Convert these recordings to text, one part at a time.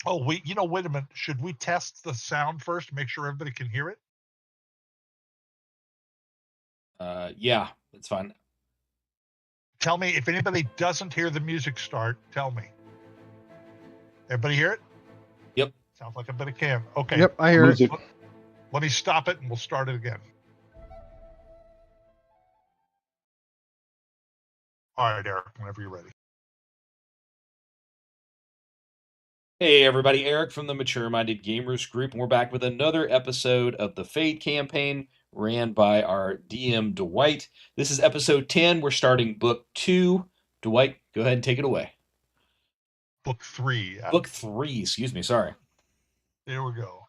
Oh, wait a minute. Should we test the sound first to make sure everybody can hear it? Yeah, it's fine. Tell me if anybody doesn't hear the music start. Tell me. Everybody hear it? Yep. Sounds like everybody can. Okay. Yep, I hear it. Let me stop it and we'll start it again. All right, Eric, whenever you're ready. Hey everybody, Eric from the Mature Minded Gamers Group, and we're back with another episode of the Fayde campaign ran by our DM Dwight. This is episode 10. We're starting book 2. Dwight, go ahead and take it away. Book 3. Book 3, excuse me, sorry. There we go.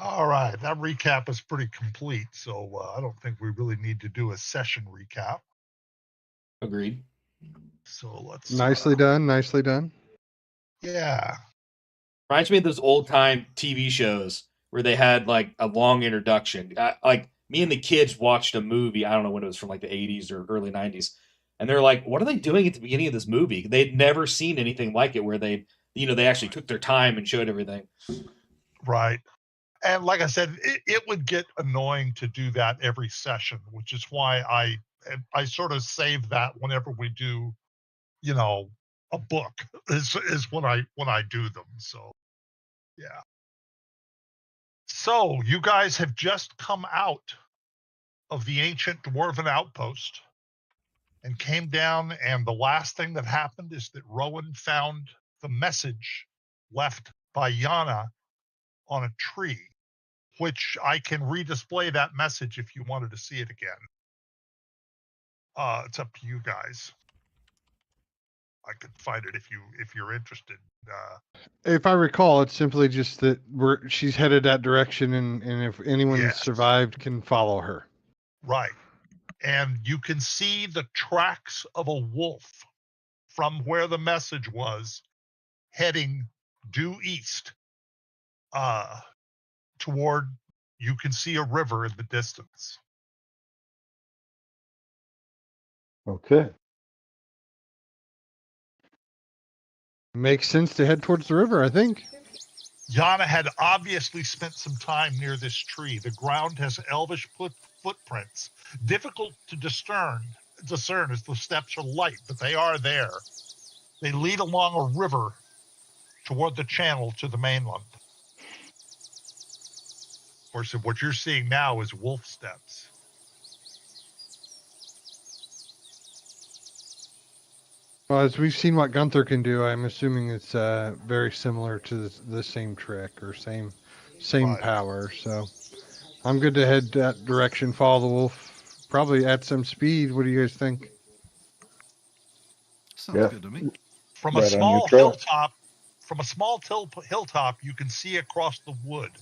All right, that recap is pretty complete, so I don't think we really need to do a session recap. Agreed. So let's... Nicely done, nicely done. Yeah. Reminds me of those old-time TV shows where they had, like, a long introduction. Like, me and the kids watched a movie, I don't know when it was, from, like, the 80s or early 90s, and they're like, what are they doing at the beginning of this movie? They'd never seen anything like it where they actually took their time and showed everything. Right. And like I said, it would get annoying to do that every session, which is why I sort of save that whenever we do, a book is when I do them. So, yeah. So you guys have just come out of the ancient dwarven outpost and came down, and the last thing that happened is that Rowan found the message left by Jana on a tree, which I can redisplay that message if you wanted to see it again. It's up to you guys. I could find it if you're interested. If I recall, it's simply just that she's headed that direction, and if anyone Yes. survived, can follow her. Right. And you can see the tracks of a wolf from where the message was heading due east toward, you can see a river in the distance. Okay. Makes sense to head towards the river, I think. Jana had obviously spent some time near this tree. The ground has elvish footprints, difficult to discern as the steps are light, but they are there. They lead along a river toward the channel to the mainland. Of course, what you're seeing now is wolf steps. Well, as we've seen what Gunther can do, I'm assuming it's very similar to the same trick or same Right. power. So I'm good to head that direction, follow the wolf, probably at some speed. What do you guys think? Sounds Yeah. good to me. From Right a on small your trail. hilltop, you can see across the wood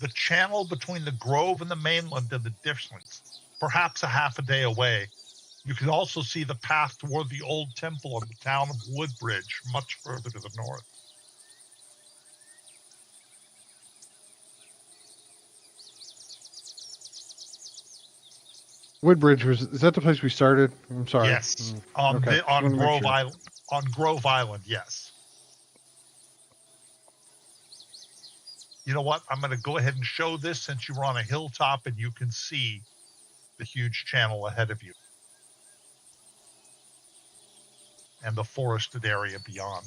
the channel between the grove and the mainland in the distance, perhaps a half a day away. You can also see the path toward the old temple in the town of Woodbridge, much further to the north. Woodbridge is that the place we started? I'm sorry. Yes, Okay. on Wanna make Grove sure. Island. On Grove Island, yes. You know what? I'm going to go ahead and show this since you were on a hilltop and you can see the huge channel ahead of you and the forested area beyond.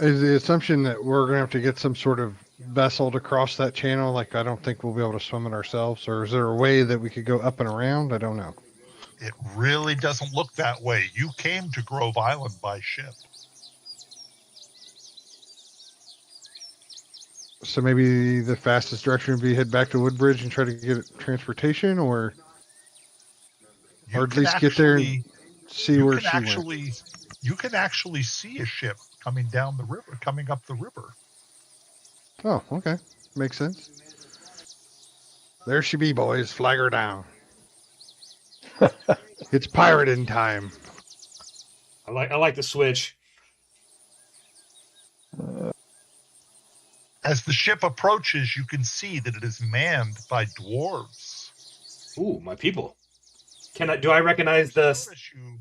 Is the assumption that we're going to have to get some sort of vessel to cross that channel? Like, I don't think we'll be able to swim it ourselves. Or is there a way that we could go up and around? I don't know. It really doesn't look that way. You came to Grove Island by ship. So maybe the fastest direction would be head back to Woodbridge and try to get transportation, or You at can least get there and actually- see you where can she went. actually, You can actually see a ship coming down the river, coming up the river. Oh, okay. Makes sense. There she be, boys. Flag her down. It's pirating time. I like the switch. As the ship approaches, you can see that it is manned by dwarves. Ooh, my people. Do I recognize the? Notice you-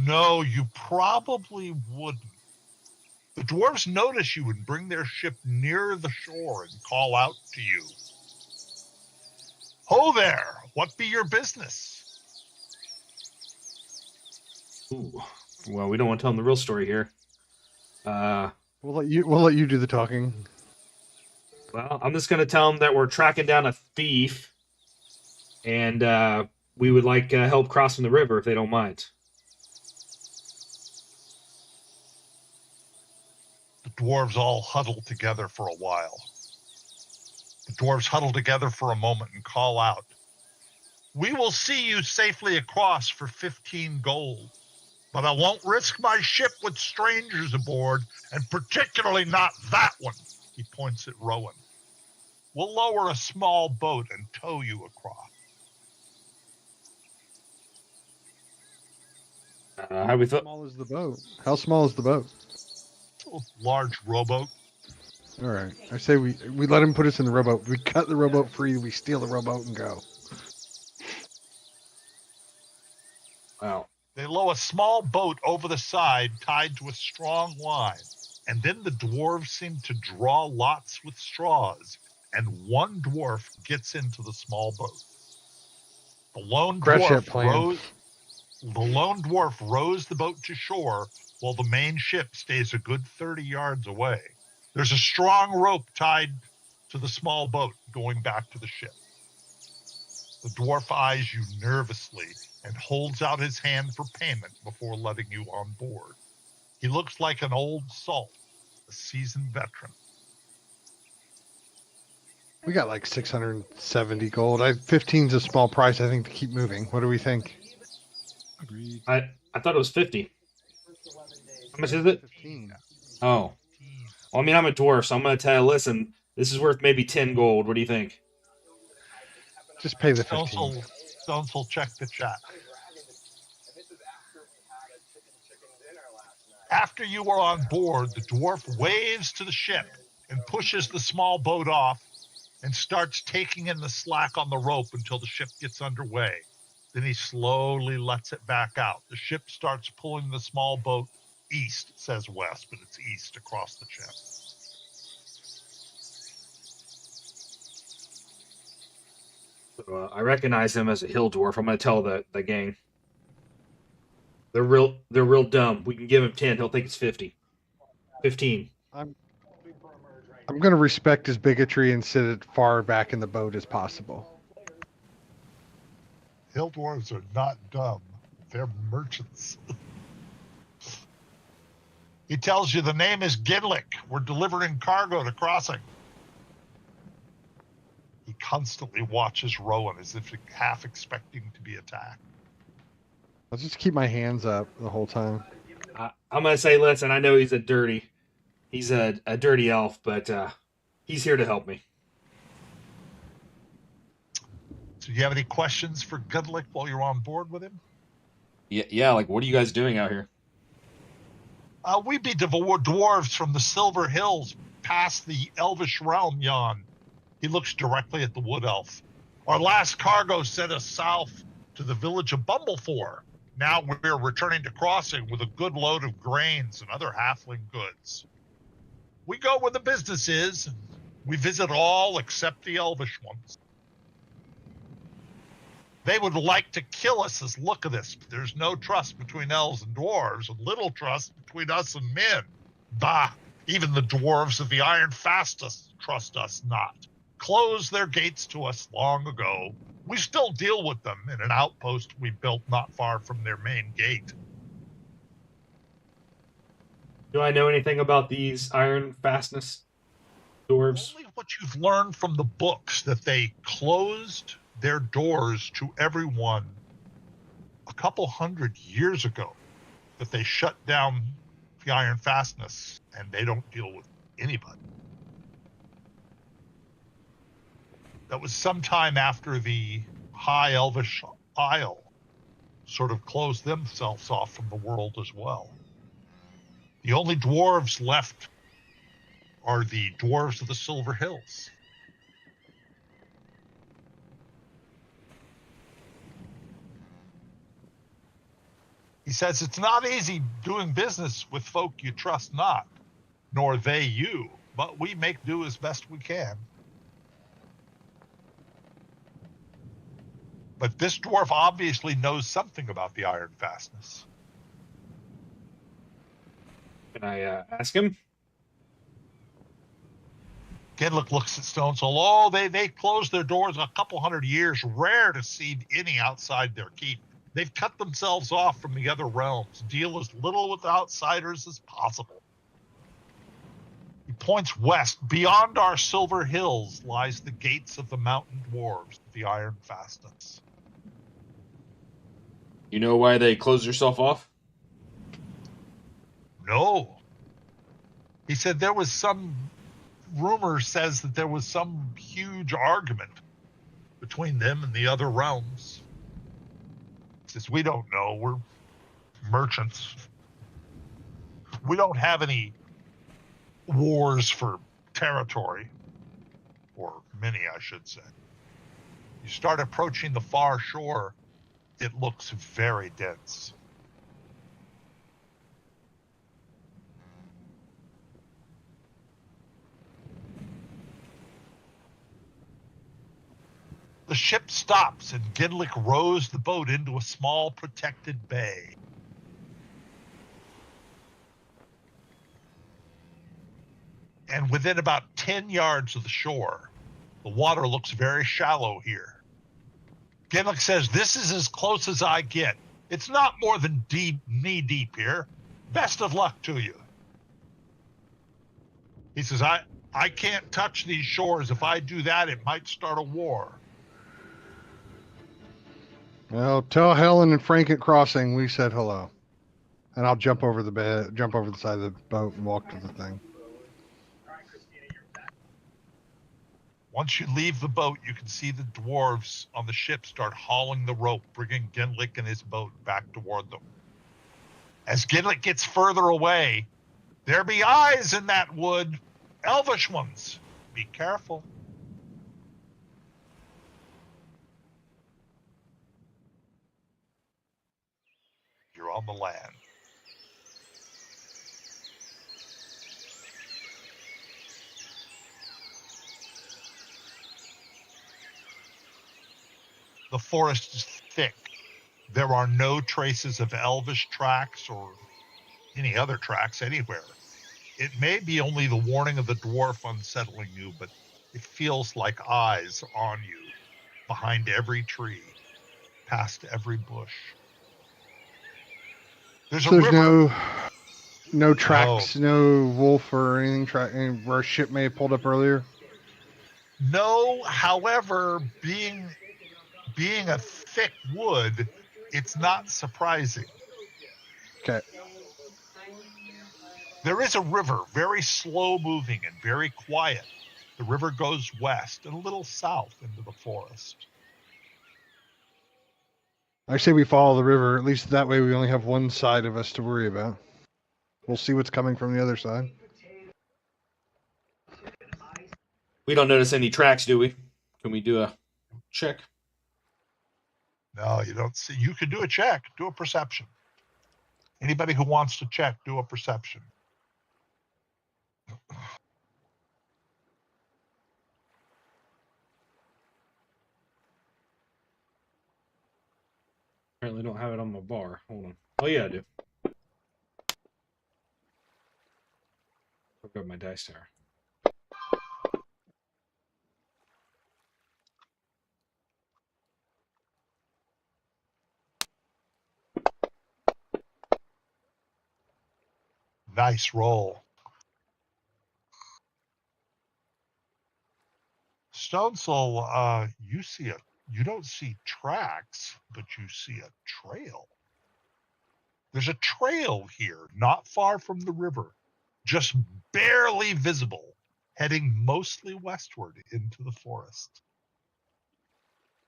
no, you probably wouldn't. The dwarves notice you and bring their ship near the shore and call out to you. Ho there! What be your business? Ooh, well, we don't want to tell them the real story here. We'll let you do the talking. Well, I'm just going to tell them that we're tracking down a thief, and we would like help crossing the river if they don't mind. The dwarves all huddle together for a while. The dwarves huddle together for a moment and call out, "We will see you safely across for 15 gold, but I won't risk my ship with strangers aboard, and particularly not that one." He points at Rowan. "We'll lower a small boat and tow you across." How we How thought? small is the boat? How small is the boat? A large rowboat. All right. I say we let him put us in the rowboat. We cut the rowboat free. We steal the rowboat and go. Wow. They lower a small boat over the side tied to a strong line, and then the dwarves seem to draw lots with straws, and one dwarf gets into the small boat. The lone Crash that dwarf plan. rows the boat to shore, while the main ship stays a good 30 yards away. There's a strong rope tied to the small boat going back to the ship. The dwarf eyes you nervously and holds out his hand for payment before letting you on board. He looks like an old salt, a seasoned veteran. We got like 670 gold. 15's a small price, I think, to keep moving. What do we think? Agreed. I thought it was 50. How much is it? 15. Oh. Well, I mean, I'm a dwarf, so I'm going to tell you, listen, this is worth maybe 10 gold. What do you think? Just pay the 15. Stones will check the chat. After you are on board, the dwarf waves to the ship and pushes the small boat off and starts taking in the slack on the rope until the ship gets underway. Then he slowly lets it back out. The ship starts pulling the small boat east. It says west, but it's east across the channel. So, I recognize him as a hill dwarf. I'm going to tell the gang. They're real dumb. We can give him 10. He'll think it's 50. 15. I'm going to respect his bigotry and sit as far back in the boat as possible. Hill dwarves are not dumb. They're merchants. He tells you the name is Gidlick. We're delivering cargo to crossing. He constantly watches Rowan as if half expecting to be attacked. I'll just keep my hands up the whole time. I'm going to say, listen, I know he's a dirty elf, but he's here to help me. So do you have any questions for Gidlick while you're on board with him? Yeah, like, what are you guys doing out here? We be dwarves from the Silver Hills past the Elvish realm yon. He looks directly at the wood elf. Our last cargo sent us south to the village of Bumblefor. Now we're returning to crossing with a good load of grains and other halfling goods. We go where the business is. We visit all except the Elvish ones. They would like to kill us as look of this, but there's no trust between elves and dwarves, and little trust between us and men. Bah, even the dwarves of the Iron Fastness trust us not. Closed their gates to us long ago. We still deal with them in an outpost we built not far from their main gate. Do I know anything about these Iron Fastness dwarves? Only what you've learned from the books, that they closed their doors to everyone a couple 100 years ago, that they shut down the Iron Fastness and they don't deal with anybody. That was sometime after the High Elvish Isle sort of closed themselves off from the world as well. The only dwarves left are the dwarves of the Silver Hills. He says it's not easy doing business with folk you trust not, nor they you, but we make do as best we can. But this dwarf obviously knows something about the Iron Fastness. Can I ask him? Gidlick looks at Stone Soul. Oh, they closed their doors a couple 100 years. Rare to see any outside their keep. They've cut themselves off from the other realms. Deal as little with outsiders as possible. He points west. Beyond our Silver Hills lies the gates of the mountain dwarves, the Iron Fastness. You know why they closed yourself off? No. He said there was some rumor says that there was some huge argument between them and the other realms. He says, we don't know. We're merchants. We don't have any wars for territory, or many, I should say. You start approaching the far shore, it looks very dense. The ship stops and Gidlick rows the boat into a small protected bay. and within about 10 yards of the shore. The water looks very shallow here. Gimlick says, "This is as close as I get. It's not more than knee deep here. Best of luck to you." He says, I can't touch these shores. If I do that, it might start a war. Well, tell Helen and Frank at crossing we said hello. And I'll jump over the side of the boat and walk to the thing. Once you leave the boat, you can see the dwarves on the ship start hauling the rope, bringing Gimlick and his boat back toward them. As Gimlick gets further away, there be eyes in that wood, elvish ones. Be careful. You're on the land. The forest is thick. There are no traces of elvish tracks or any other tracks anywhere. It may be only the warning of the dwarf unsettling you, but it feels like eyes on you, behind every tree, past every bush. There's a river. No tracks, no wolf or anything where a ship may have pulled up earlier? No, however, being a thick wood, it's not surprising. Okay. There is a river, very slow moving and very quiet. The river goes west and a little south into the forest. I say we follow the river. At least that way we only have one side of us to worry about. We'll see what's coming from the other side. We don't notice any tracks, do we? Can we do a check? No, you don't see. You can do a check. Do a perception. Anybody who wants to check, do a perception. Apparently don't have it on my bar. Hold on. Oh, yeah, I do. I'll grab my dice tower. Nice roll. Stone Soul, you don't see tracks, but you see a trail. There's a trail here, not far from the river, just barely visible, heading mostly westward into the forest.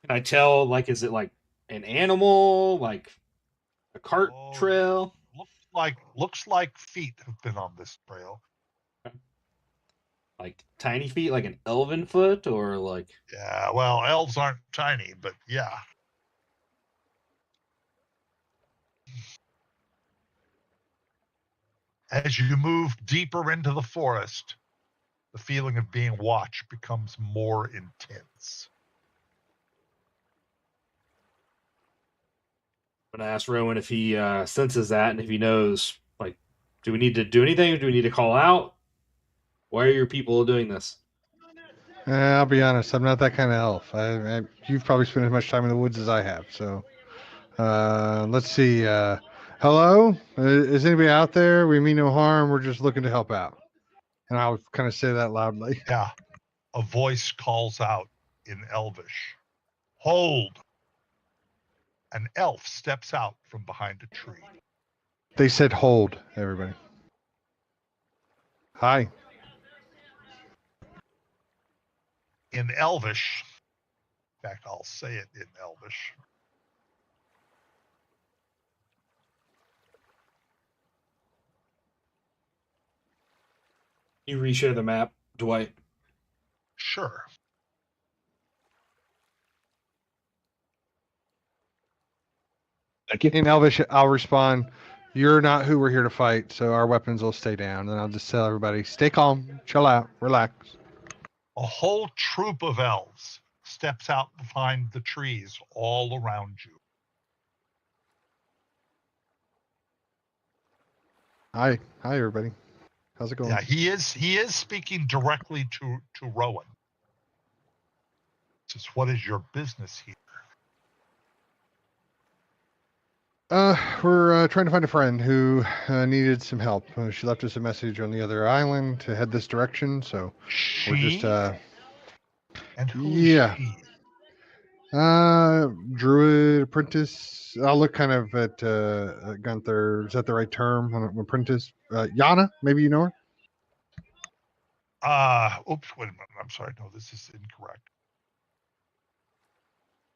Can I tell, like, is it like an animal, like a cart trail? Looks like feet have been on this trail. Like tiny feet, like an elven foot, or like... Yeah, well, elves aren't tiny, but yeah. As you move deeper into the forest, the feeling of being watched becomes more intense. I'm gonna ask Rowan if he senses that, and if he knows, like, do we need to do anything? Do we need to call out? Why are your people doing this? I'll be honest, I'm not that kind of elf. You've probably spent as much time in the woods as I have, so let's see. Hello? Is anybody out there? We mean no harm. We're just looking to help out. And I'll kind of say that loudly. Yeah. A voice calls out in Elvish. Hold! An elf steps out from behind a tree. They said hold, everybody. Hi. In Elvish, in fact, I'll say it in Elvish. You reshare the map, Dwight. Sure. Thank you. In Elvish, I'll respond, you're not who we're here to fight, so our weapons will stay down. And I'll just tell everybody, stay calm, chill out, relax. A whole troop of elves steps out behind the trees all around you. Hi, everybody. How's it going? Yeah, he is speaking directly to Rowan. Says, what is your business here? We're trying to find a friend who needed some help. She left us a message on the other island to head this direction, so we're just And who yeah. is she? Druid apprentice. I'll look kind of at Gunther. Is that the right term? Apprentice. Jana, maybe you know her. Oops, wait a minute. I'm sorry. No, this is incorrect.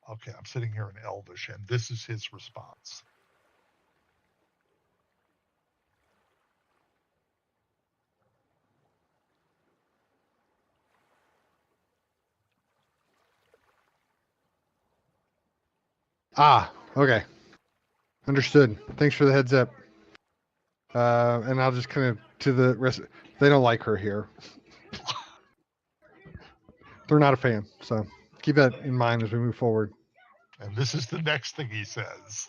Okay, I'm sitting here in Elvish, and this is his response. Okay. Understood. Thanks for the heads up. And I'll just kind of to the rest. They don't like her here. They're not a fan, so keep that in mind as we move forward. And this is the next thing he says.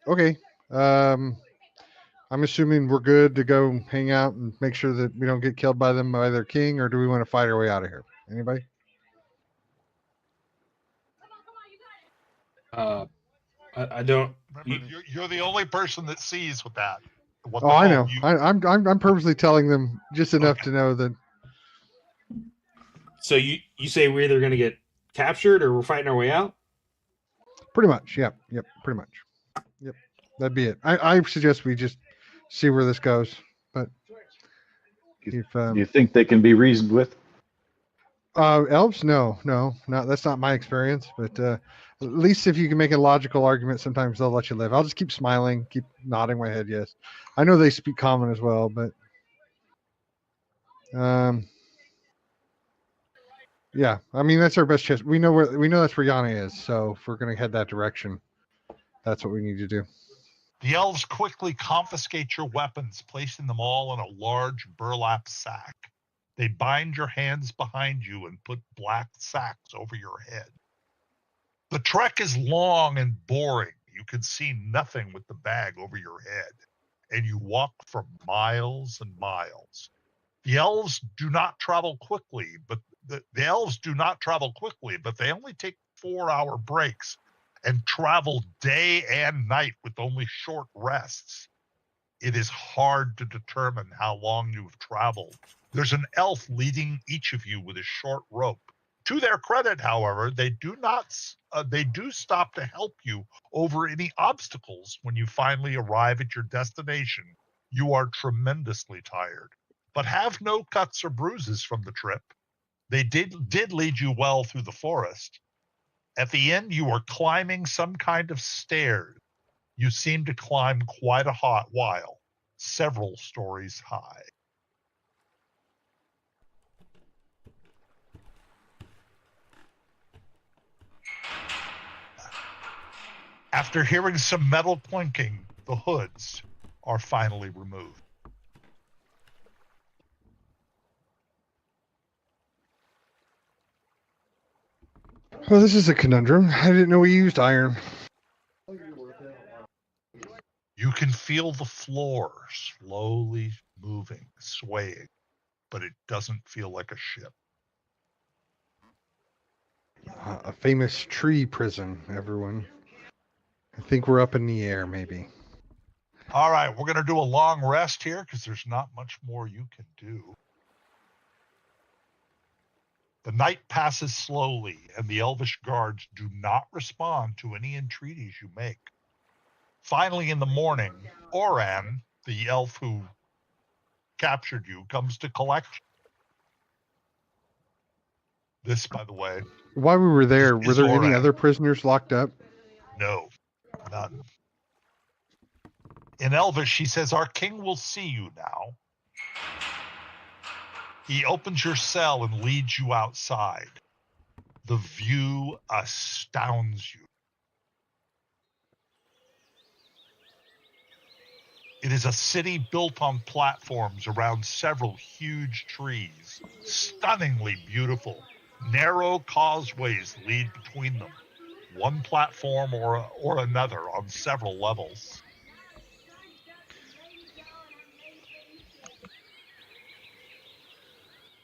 Okay. I'm assuming we're good to go hang out and make sure that we don't get killed by them by their king, or do we want to fight our way out of here? Anybody? I don't. Remember, you're the only person that sees with that. Oh, I know. I'm purposely telling them just enough to know that. So you say we're either going to get captured or we're fighting our way out? Pretty much. Yep. Pretty much. Yep. That'd be it. I suggest we just see where this goes. But Do you think they can be reasoned with? Elves? No, that's not my experience. But at least if you can make a logical argument, sometimes they'll let you live. I'll just keep smiling, keep nodding my head. Yes, I know they speak common as well, but yeah, I mean that's our best chance. We know that's where Jana is. So if we're gonna head that direction, that's what we need to do. The elves quickly confiscate your weapons, placing them all in a large burlap sack. They bind your hands behind you and put black sacks over your head. The trek is long and boring. You can see nothing with the bag over your head, and you walk for miles and miles. The elves do not travel quickly, but they only take 4-hour breaks and travel day and night with only short rests. It is hard to determine how long you've traveled. There's an elf leading each of you with a short rope. To their credit, however, they do stop to help you over any obstacles when you finally arrive at your destination. You are tremendously tired, but have no cuts or bruises from the trip. They did lead you well through the forest. At the end, you are climbing some kind of stairs. You seem to climb quite a hot while, several stories high. After hearing some metal clinking, the hoods are finally removed. Well, this is a conundrum. I didn't know we used iron. You can feel the floor slowly moving, swaying, but it doesn't feel like a ship. A famous tree prison, everyone. I think we're up in the air, maybe. All right, we're going to do a long rest here because there's not much more you can do. The night passes slowly, and the Elvish guards do not respond to any entreaties you make. Finally, in the morning, Oran, the elf who captured you, comes to collect you. This, by the way... While we were there, were there any other prisoners locked up? No, none. In Elvish, he says, "Our king will see you now." He opens your cell and leads you outside. The view astounds you. It is a city built on platforms around several huge trees, stunningly beautiful. Narrow causeways lead between them. one platform or another on several levels.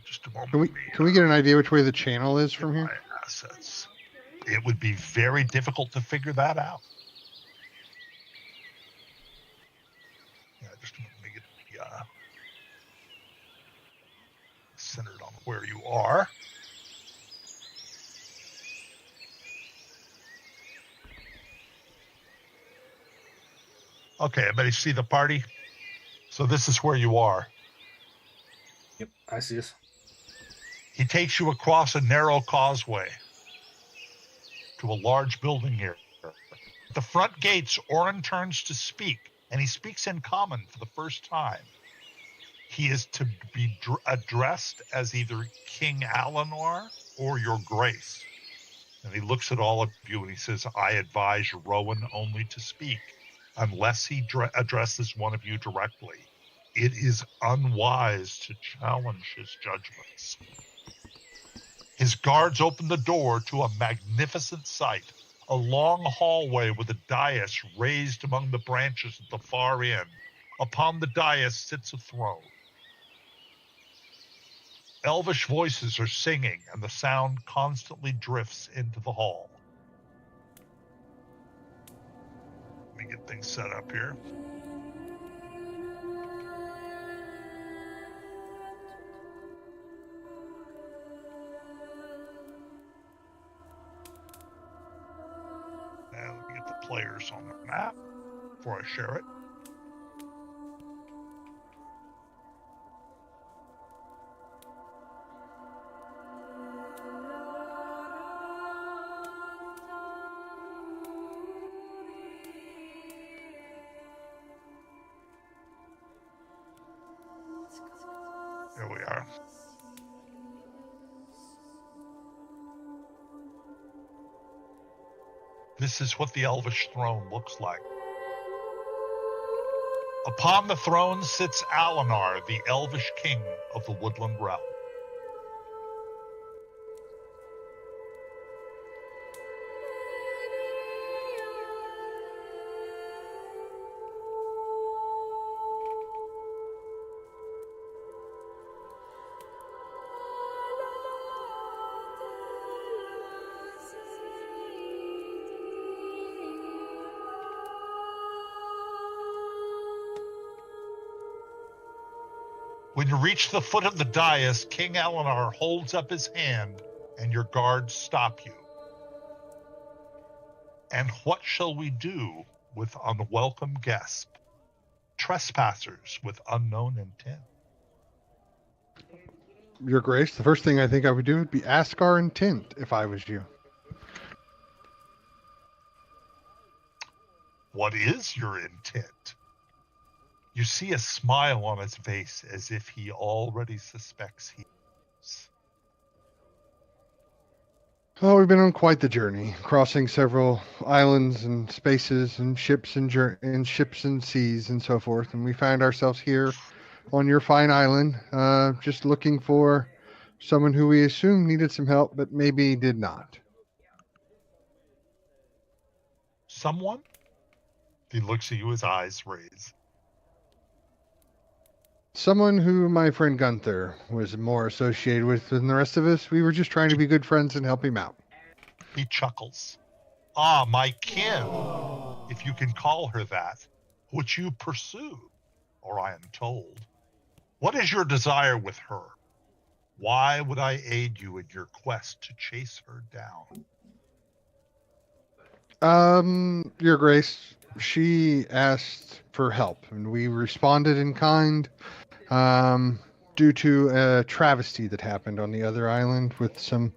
Just a moment. Can we get an idea which way the channel is from here? My assets. It would be very difficult to figure that out. Yeah, just a moment. Let me get centered on where you are. Okay, everybody see the party? So this is where you are. Yep, I see this. He takes you across a narrow causeway to a large building here. At the front gates, Orin turns to speak, and he speaks in common for the first time. He is to be addressed as either King Alanor or Your Grace. And he looks at all of you and he says, I advise Rowan only to speak, unless he addresses one of you directly. It is unwise to challenge his judgments. His guards open the door to a magnificent sight, a long hallway with a dais raised among the branches at the far end. Upon the dais sits a throne. Elvish voices are singing, and the sound constantly drifts into the hall. Let me get things set up here. And let me get the players on the map before I share it. There we are. This is what the Elvish throne looks like. Upon the throne sits Alanor, the Elvish king of the Woodland Realm. When you reach the foot of the dais, King Alanor holds up his hand, and your guards stop you. And what shall we do with unwelcome guests, trespassers with unknown intent? Your Grace, the first thing I think I would do would be ask our intent if I was you. What is your intent? You see a smile on his face as if he already suspects he is. Oh, we've been on quite the journey, crossing several islands and spaces and ships and seas and so forth. And we found ourselves here on your fine island, just looking for someone who we assumed needed some help, but maybe did not. Someone? He looks at you, his eyes raise. Someone who my friend Gunther was more associated with than the rest of us. We were just trying to be good friends and help him out. He chuckles. Ah, my kin, if you can call her that, which you pursue, or I am told. What is your desire with her? Why would I aid you in your quest to chase her down? Your Grace, she asked for help, and we responded in kind. Due to a travesty that happened on the other island with some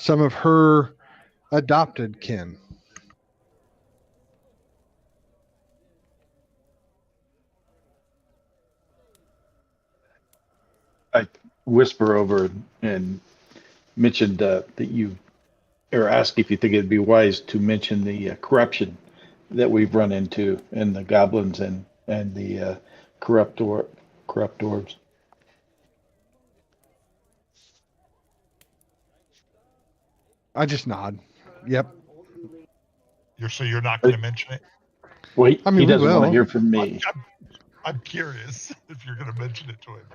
of her adopted kin. I whisper over and mentioned that you, or ask if you think it'd be wise to mention the corruption that we've run into in the goblins and the corrupt dwarves. I just nod. Yep. You're not going to mention it? Wait, I mean, he we doesn't want to will. hear from me. I'm curious if you're going to mention it to him.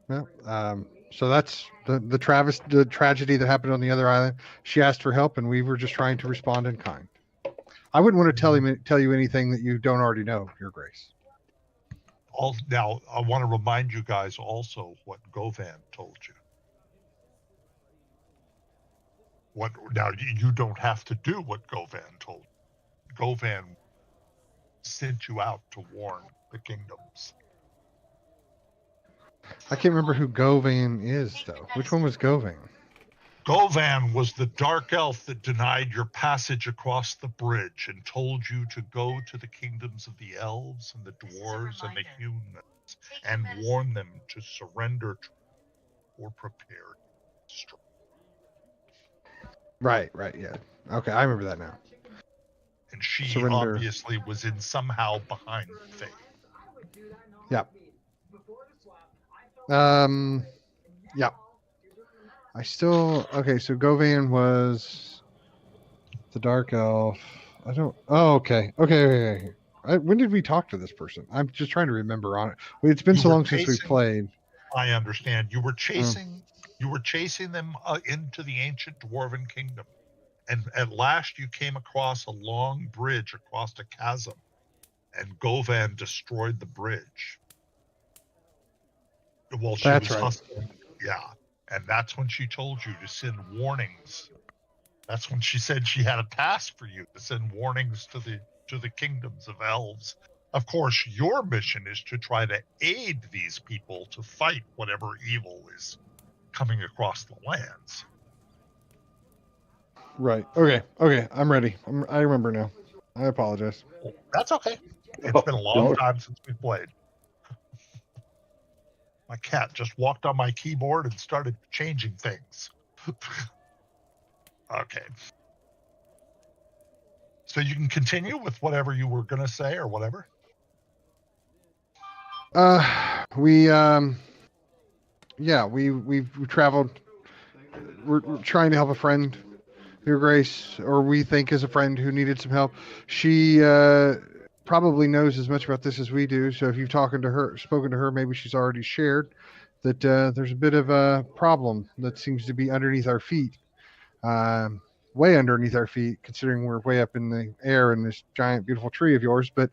Yeah. So that's the tragedy that happened on the other island. She asked for help, and we were just trying to respond in kind. I wouldn't want to tell you anything that you don't already know, Your Grace. Now, I want to remind you guys also what Govan told you. Now, you don't have to do what Govan told you. Govan sent you out to warn the kingdoms. I can't remember who Govan is, though. Which one was Govan? Govan was the dark elf that denied your passage across the bridge and told you to go to the kingdoms of the elves and the dwarves and the humans and warn them to surrender or prepare to destroy. Right, yeah. Okay, I remember that now. And she Surrender. obviously was in somehow behind Fayde. Yeah. Yeah. Okay, so Govan was the dark elf. Okay. When did we talk to this person? I'm just trying to remember on it. It's been so long since we played. I understand. You were chasing them into the ancient dwarven kingdom. And at last you came across a long bridge across a chasm, and Govan destroyed the bridge. Well, she was hustling. Yeah. And that's when she told you to send warnings. That's when she said she had a task for you to send warnings to the kingdoms of elves. Of course, your mission is to try to aid these people to fight whatever evil is coming across the lands. Right. Okay. I'm ready. I remember now. I apologize. That's okay. It's been a long time since we played. My cat just walked on my keyboard and started changing things. Okay. So you can continue with whatever you were going to say or whatever. We traveled. We're trying to help a friend, Your Grace, or we think is a friend who needed some help. She probably knows as much about this as we do. So if you've spoken to her, maybe she's already shared that there's a bit of a problem that seems to be underneath our feet, way underneath our feet, considering we're way up in the air in this giant, beautiful tree of yours. But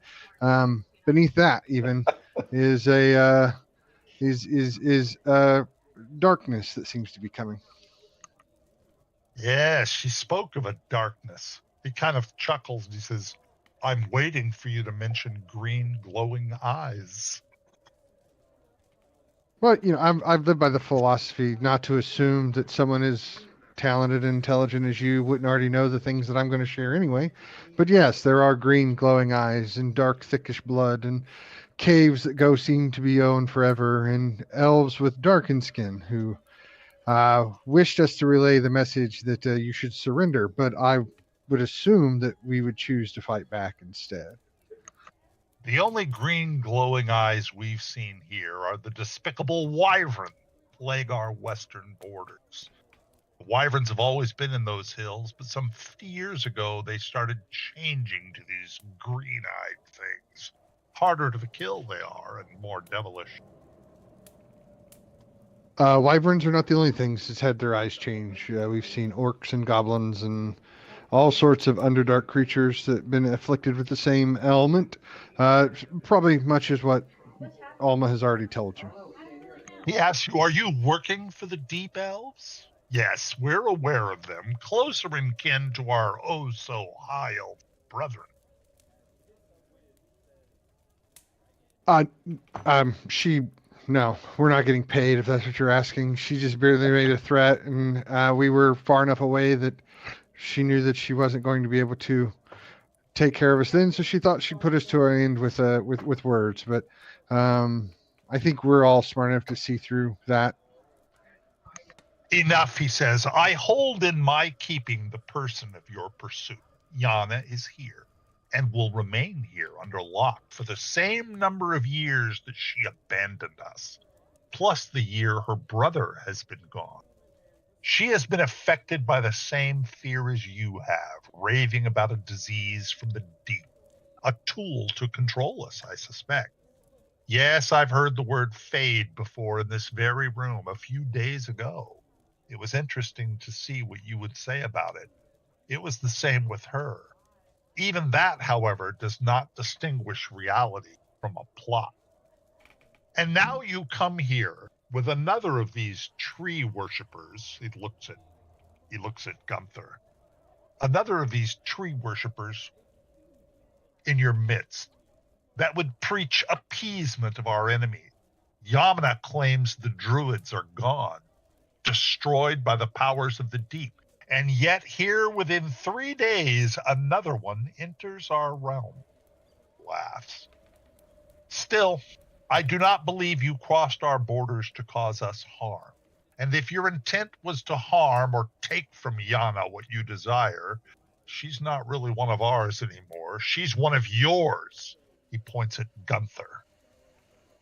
beneath that, even is a darkness that seems to be coming. Yes, she spoke of a darkness. He kind of chuckles and he says, I'm waiting for you to mention green glowing eyes. Well, I've lived by the philosophy not to assume that someone as talented and intelligent as you wouldn't already know the things that I'm going to share anyway. But yes, there are green glowing eyes and dark thickish blood and caves that seem to be owned forever, and elves with darkened skin who wished us to relay the message that you should surrender, but I would assume that we would choose to fight back instead. The only green glowing eyes we've seen here are the despicable wyvern plague our western borders. The wyverns have always been in those hills, but some 50 years ago they started changing to these green-eyed things. Harder to kill they are, and more devilish. Wyverns are not the only things that's had their eyes change. We've seen orcs and goblins and all sorts of underdark creatures that have been afflicted with the same ailment. Probably much as what Alma has already told you. He asks you, are you working for the Deep Elves? Yes, we're aware of them, closer in kin to our oh-so-high elf brethren. No, we're not getting paid if that's what you're asking. She just barely made a threat, and we were far enough away that she knew that she wasn't going to be able to take care of us then, so she thought she'd put us to our end with words. But I think we're all smart enough to see through that. Enough, he says. I hold in my keeping the person of your pursuit. Jana is here and will remain here under lock for the same number of years that she abandoned us, plus the year her brother has been gone. She has been affected by the same fear as you have, raving about a disease from the deep, a tool to control us, I suspect. Yes, I've heard the word Fayde before in this very room a few days ago. It was interesting to see what you would say about it. It was the same with her. Even that, however, does not distinguish reality from a plot. And now you come here with another of these tree worshippers. He looks at Gunther. Another of these tree worshippers in your midst that would preach appeasement of our enemy. Yamna claims the druids are gone, destroyed by the powers of the deep. And yet here within 3 days, another one enters our realm. Laughs. Still, I do not believe you crossed our borders to cause us harm. And if your intent was to harm or take from Jana what you desire, she's not really one of ours anymore. She's one of yours. He points at Gunther.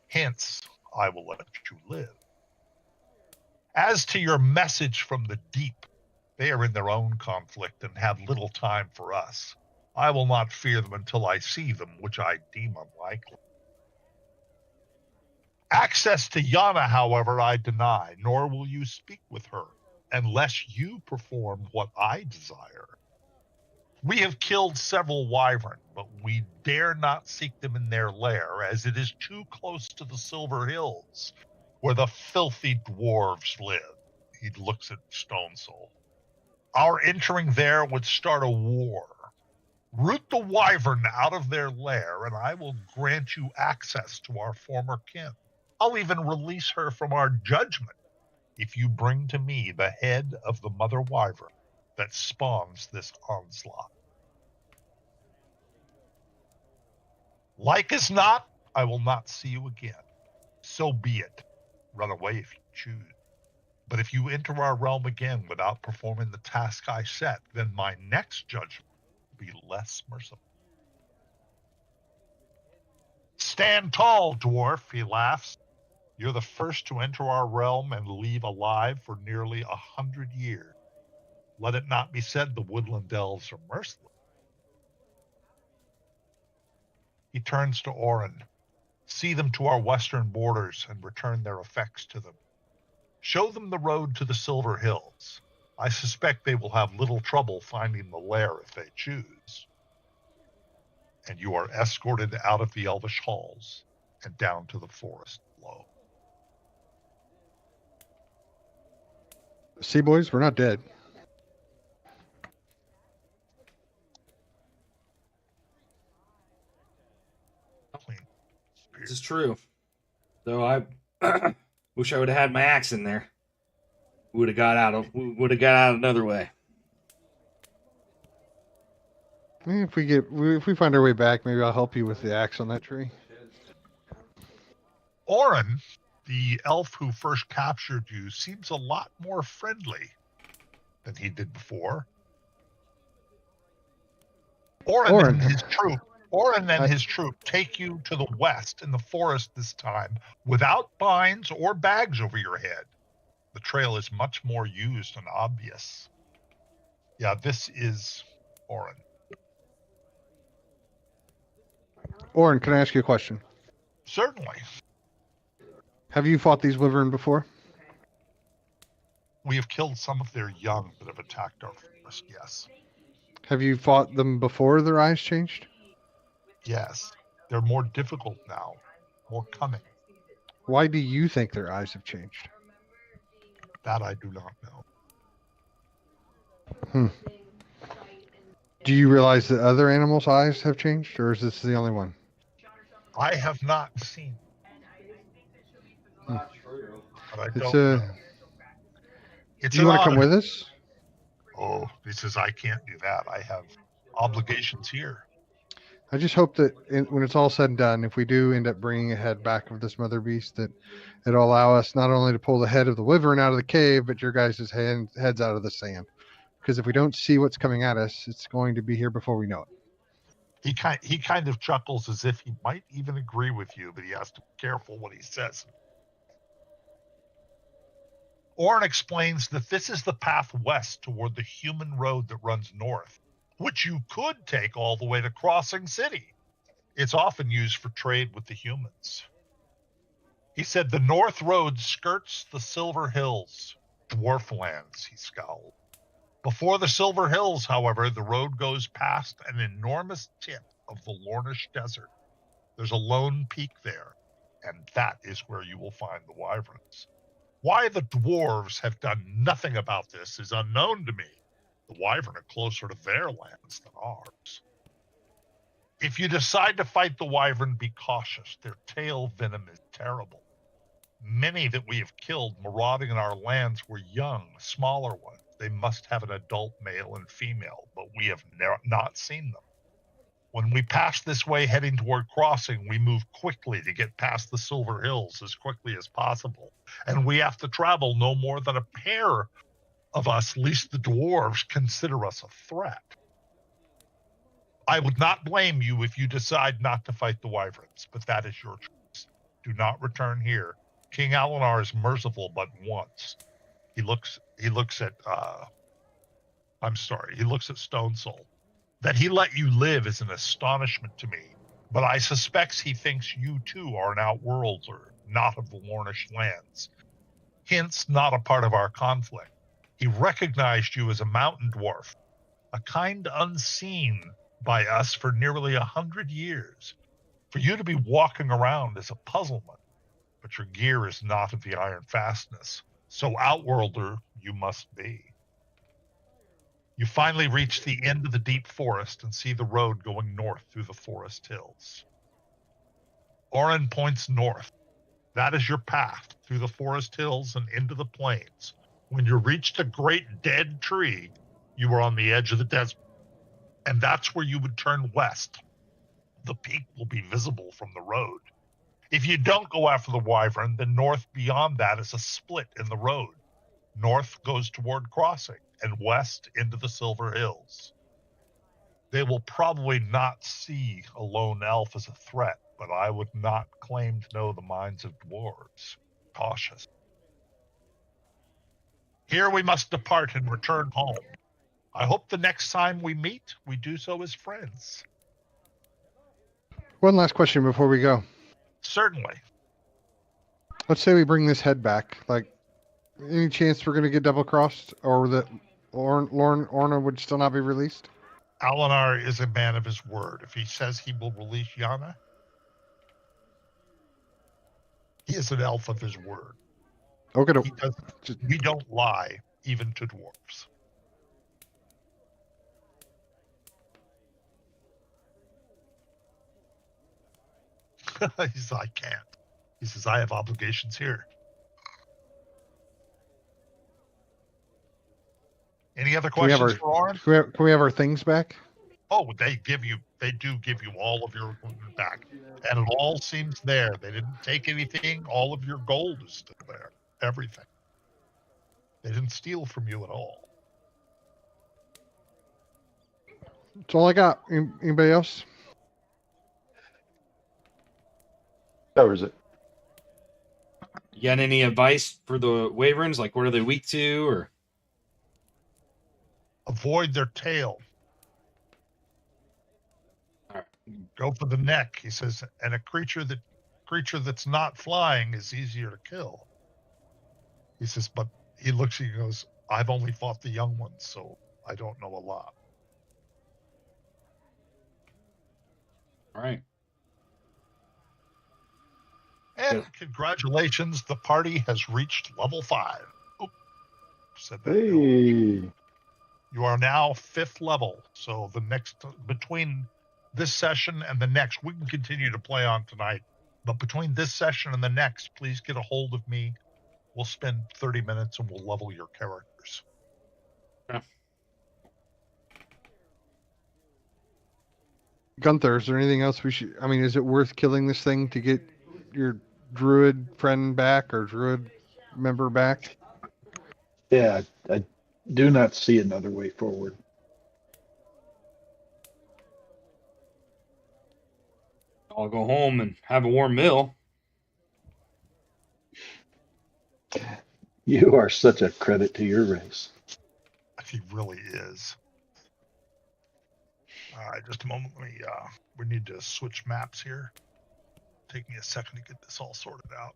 Hence, I will let you live. As to your message from the deep, they are in their own conflict and have little time for us. I will not fear them until I see them, which I deem unlikely. Access to Jana, however, I deny, nor will you speak with her, unless you perform what I desire. We have killed several wyvern, but we dare not seek them in their lair, as it is too close to the Silver Hills, where the filthy dwarves live. He looks at Stone Soul. Our entering there would start a war. Root the wyvern out of their lair, and I will grant you access to our former kin. I'll even release her from our judgment if you bring to me the head of the mother wyvern that spawns this onslaught. Like as not, I will not see you again. So be it. Run away if you choose. But if you enter our realm again without performing the task I set, then my next judgment will be less merciful. Stand tall, dwarf, he laughs. You're the first to enter our realm and leave alive for nearly 100 years. Let it not be said the woodland elves are merciless. He turns to Orin. See them to our western borders and return their effects to them. Show them the road to the Silver Hills. I suspect they will have little trouble finding the lair if they choose. And you are escorted out of the Elvish halls and down to the forest below. See, boys, we're not dead. This is true. Though I wish I would have had my axe in there. Would have got out another way. If we find our way back, maybe I'll help you with the axe on that tree. Orin, the elf who first captured you, seems a lot more friendly than he did before. Orin and his troop take you to the west in the forest this time without binds or bags over your head. The trail is much more used and obvious. Yeah, this is Orin. Orin, can I ask you a question? Certainly. Have you fought these wyvern before? We have killed some of their young that have attacked our forest, yes. Have you fought them before their eyes changed? Yes. They're more difficult now, more cunning. Why do you think their eyes have changed? That I do not know. Do you realize that other animals' eyes have changed, or is this the only one? I have not seen. But I don't know. Do you want to come with us? Oh, he says I can't do that. I have obligations here. I just hope that when it's all said and done, if we do end up bringing a head back of this mother beast, that it'll allow us not only to pull the head of the wyvern out of the cave, but your guys' heads out of the sand. Because if we don't see what's coming at us, it's going to be here before we know it. He kind of chuckles as if he might even agree with you, but he has to be careful what he says. Orin explains that this is the path west toward the human road that runs north, which you could take all the way to Crossing City. It's often used for trade with the humans. He said the north road skirts the Silver Hills, dwarf lands, he scowled. Before the Silver Hills, however, the road goes past an enormous tip of the Lornish Desert. There's a lone peak there, and that is where you will find the wyverns. Why the dwarves have done nothing about this is unknown to me. The wyvern are closer to their lands than ours. If you decide to fight the wyvern, be cautious. Their tail venom is terrible. Many that we have killed marauding in our lands were young, smaller ones. They must have an adult male and female, but we have not seen them. When we pass this way heading toward Crossing, we move quickly to get past the Silver Hills as quickly as possible. And we have to travel no more than a pair of us, lest the dwarves consider us a threat. I would not blame you if you decide not to fight the wyverns, but that is your choice. Do not return here. King Alinar is merciful but once. He looks at Stone Soul. That he let you live is an astonishment to me, but I suspect he thinks you too are an outworlder, not of the Lornish lands. Hence, not a part of our conflict. He recognized you as a mountain dwarf, a kind unseen by us for nearly 100 years. For you to be walking around is a puzzlement, but your gear is not of the iron fastness, so outworlder you must be. You finally reach the end of the deep forest and see the road going north through the forest hills. Orin points north. That is your path through the forest hills and into the plains. When you reach a great dead tree, you are on the edge of the desert. And that's where you would turn west. The peak will be visible from the road. If you don't go after the wyvern, then north beyond that is a split in the road. North goes toward Crossing, and west into the Silver Hills. They will probably not see a lone elf as a threat, but I would not claim to know the minds of dwarves. Cautious. Here we must depart and return home. I hope the next time we meet, we do so as friends. One last question before we go. Certainly. Let's say we bring this head back. Like, any chance we're going to get double crossed, or that Orna would still not be released? Alinar is a man of his word. If he says he will release Jana, he is an elf of his word. Okay. We don't lie, even to dwarves. He says, I can't. He says, I have obligations here. Any other questions for Orin? Can we have our things back? Oh, they do give you all of your equipment back. And it all seems there. They didn't take anything. All of your gold is still there. Everything. They didn't steal from you at all. That's all I got. Anybody else? Covers it. You got any advice for the wyverns? Like, what are they weak to, or? Avoid their tail. All right. Go for the neck, he says, and a creature that's not flying is easier to kill. He says, but he looks at you and goes, I've only fought the young ones, so I don't know a lot. All right. And congratulations, the party has reached level 5. Oop, said that. Hey. You are now 5th level, so the next, between this session and the next, we can continue to play on tonight, but between this session and the next, please get a hold of me. We'll spend 30 minutes and we'll level your characters. Yeah. Gunther, is there anything else we should... I mean, is it worth killing this thing to get your druid friend back or druid member back? Yeah, I do not see another way forward. I'll go home and have a warm meal. You are such a credit to your race. He really is. All right, just a moment. We need to switch maps here. Take me a second to get this all sorted out.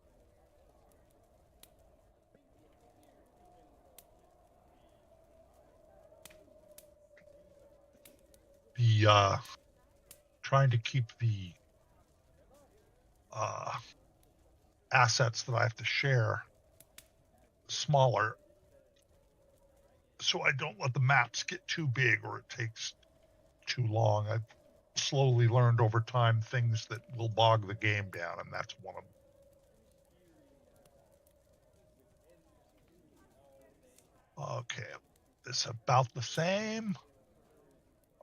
The trying to keep the assets that I have to share smaller, so I don't let the maps get too big or it takes too long. I've slowly learned over time things that will bog the game down, and that's one of them. Okay, it's about the same.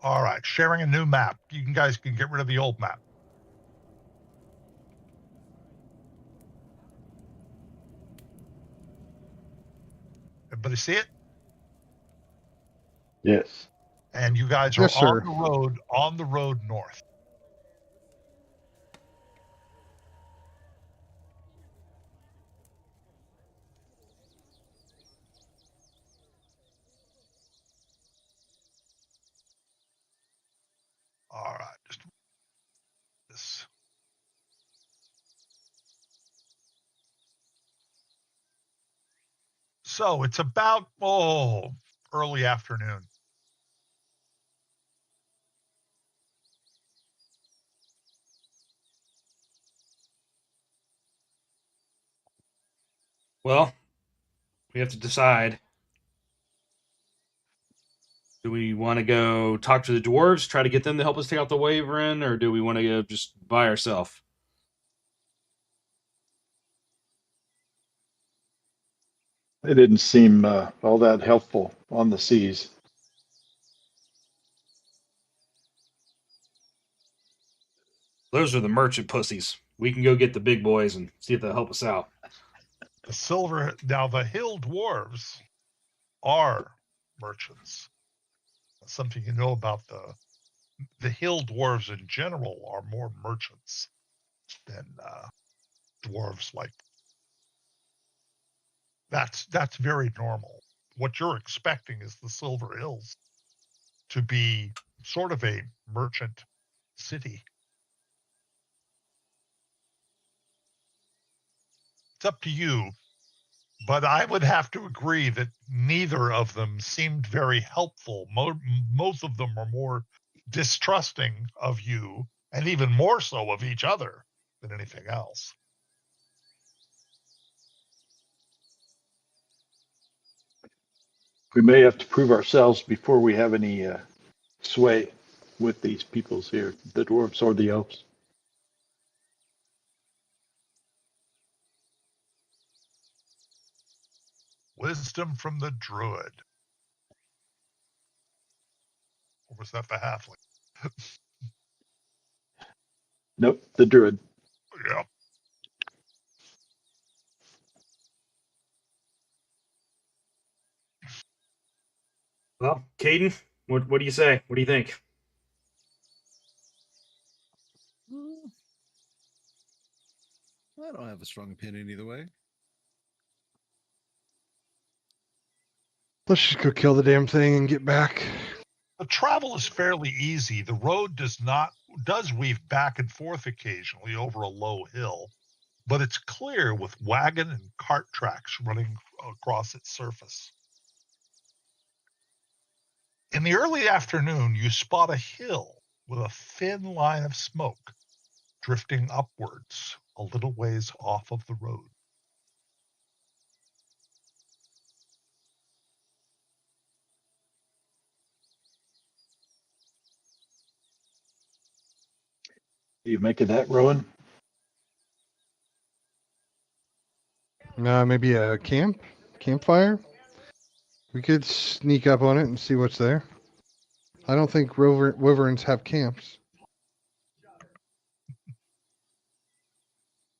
All right, sharing a new map. You guys can get rid of the old map. Everybody see it? Yes. And you guys are Yes, sir. on the road north. All right, just this. So it's about early afternoon. Well, we have to decide. Do we want to go talk to the dwarves, try to get them to help us take out the Wyvern, or do we want to go just by ourselves? They didn't seem all that helpful on the seas. Those are the merchant pussies. We can go get the big boys and see if they'll help us out. The hill dwarves are merchants. Something you know about the hill dwarves in general are more merchants than dwarves. Like that's very normal. What you're expecting is the Silver Hills to be sort of a merchant city. It's up to you, but I would have to agree that neither of them seemed very helpful. Most of them are more distrusting of you, and even more so of each other than anything else. We may have to prove ourselves before we have any sway with these peoples here, the dwarves or the elves. Wisdom from the druid. Or was that the halfling? Nope, the druid. Yeah. Well, Caden, what do you say? What do you think? I don't have a strong opinion either way. Let's just go kill the damn thing and get back. The travel is fairly easy. The road does weave back and forth occasionally over a low hill, but it's clear with wagon and cart tracks running across its surface. In the early afternoon, you spot a hill with a thin line of smoke drifting upwards a little ways off of the road. You making that, Rowan? Maybe a campfire. We could sneak up on it and see what's there. I don't think wyverns have camps.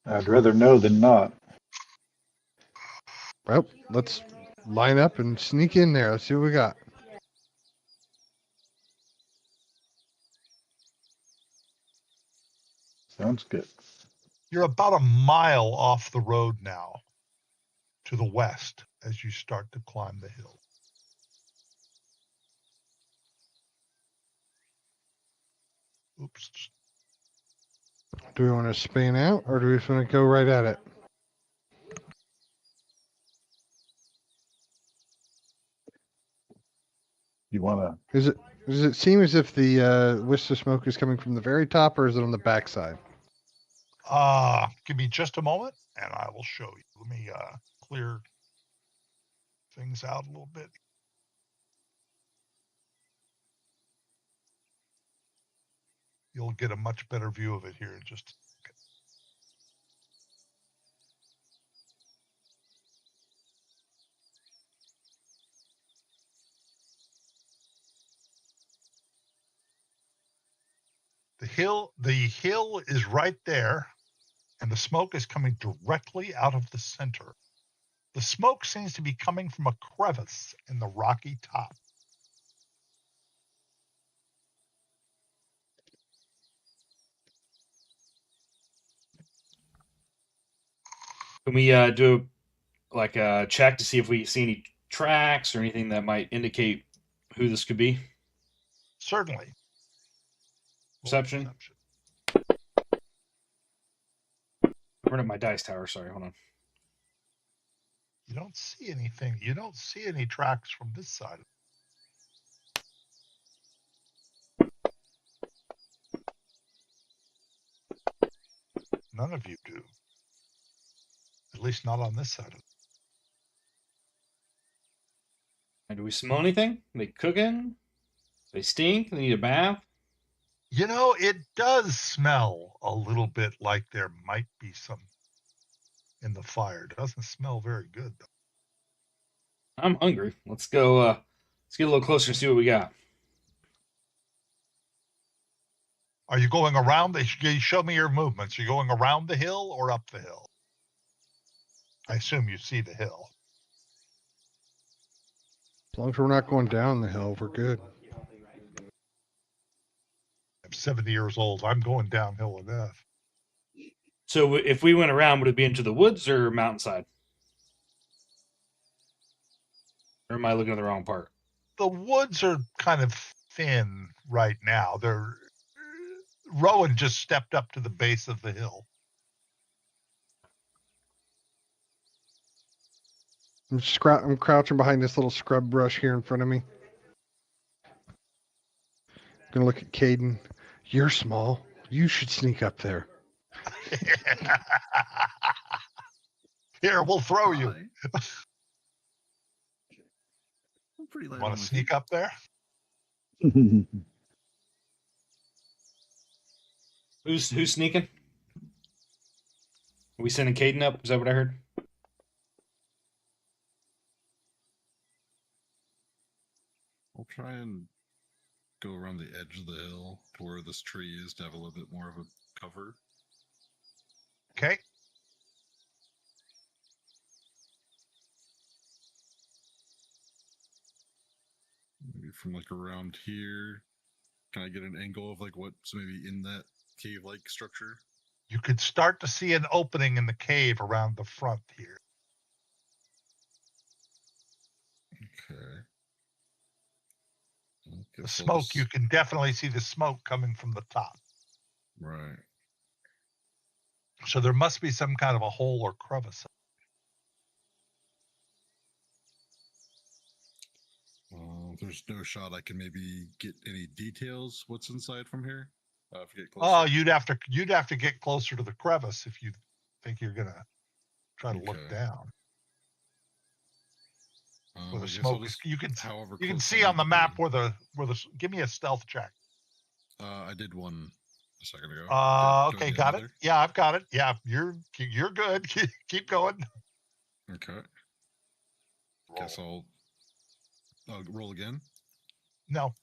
I'd rather know than not. Well, let's line up and sneak in there. Let's see what we got. Sounds good. You're about a mile off the road now to the west. as you start to climb the hill. Oops. Do we want to span out, or do we just want to go right at it? You want to? Does it seem as if the wisp of smoke is coming from the very top, or is it on the backside? Give me just a moment, and I will show you. Let me clear things out a little bit. You'll get a much better view of it here in just a second. The hill is right there, and the smoke is coming directly out of the center. The smoke seems to be coming from a crevice in the rocky top. Can we do like a check to see if we see any tracks or anything that might indicate who this could be? Certainly. Perception. Turn up my dice tower. Sorry, hold on. You don't see anything. You don't see any tracks from this side. None of you do. At least not on this side of it. And do we smell anything? They cooking? They stink? They need a bath? You know, it does smell a little bit like there might be some in the fire. It doesn't smell very good, though. I'm hungry. Let's go. Let's get a little closer and see what we got. Are you going around? You show me your movements. Are you going around the hill or up the hill? I assume you see the hill. As long as we're not going down the hill, we're good. I'm 70 years old. I'm going downhill enough. So if we went around, would it be into the woods or mountainside? Or am I looking at the wrong part? The woods are kind of thin right now. Rowan just stepped up to the base of the hill. I'm crouching behind this little scrub brush here in front of me. Gonna look at Caden. You're small. You should sneak up there. Here, we'll throw you. I'm pretty light. Want to sneak up there? Who's sneaking? Are we sending Caden up? Is that what I heard? I'll try and go around the edge of the hill to where this tree is to have a little bit more of a cover. Okay. Maybe from like around here. Can I get an angle of like what's maybe in that cave-like structure? You could start to see an opening in the cave around the front here. Okay. The smoke, you can definitely see the smoke coming from the top. Right. So there must be some kind of a hole or crevice. There's no shot I can maybe get any details what's inside from here. If you get Oh, closer. you'd have to get closer to the crevice if you think you're gonna try to look Okay. down. Where I the guess smoke I'll is, just- you can close see I on the need to map be. where the give me a stealth check. I did one a second ago. Do I Okay, get got it. another? Yeah, I've got it. Yeah, you're good. Keep going. Okay. Roll. Guess I'll roll again. No,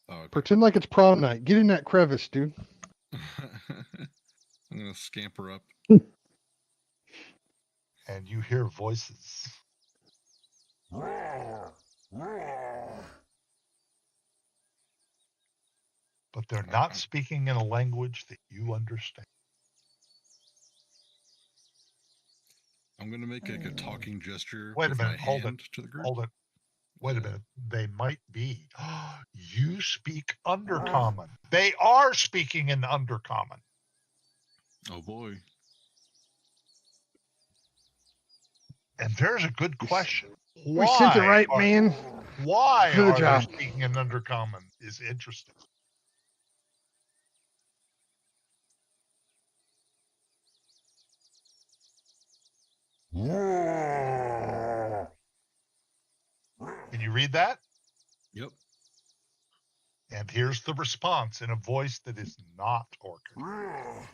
Oh, okay. Pretend like it's prom night. Get in that crevice, dude. I'm gonna scamper up. and you hear voices. But they're not speaking in a language that you understand. I'm going to make like a talking gesture Wait a with minute, my hold hand it, to the group. hold it. Wait a minute. They might be. You speak Undercommon. They are speaking in Undercommon. Oh boy. And there's a good question. We sent it right, man. Why For the are job. they speaking in Undercommon is interesting. Can you read that? Yep. And here's the response in a voice that is not Orcish.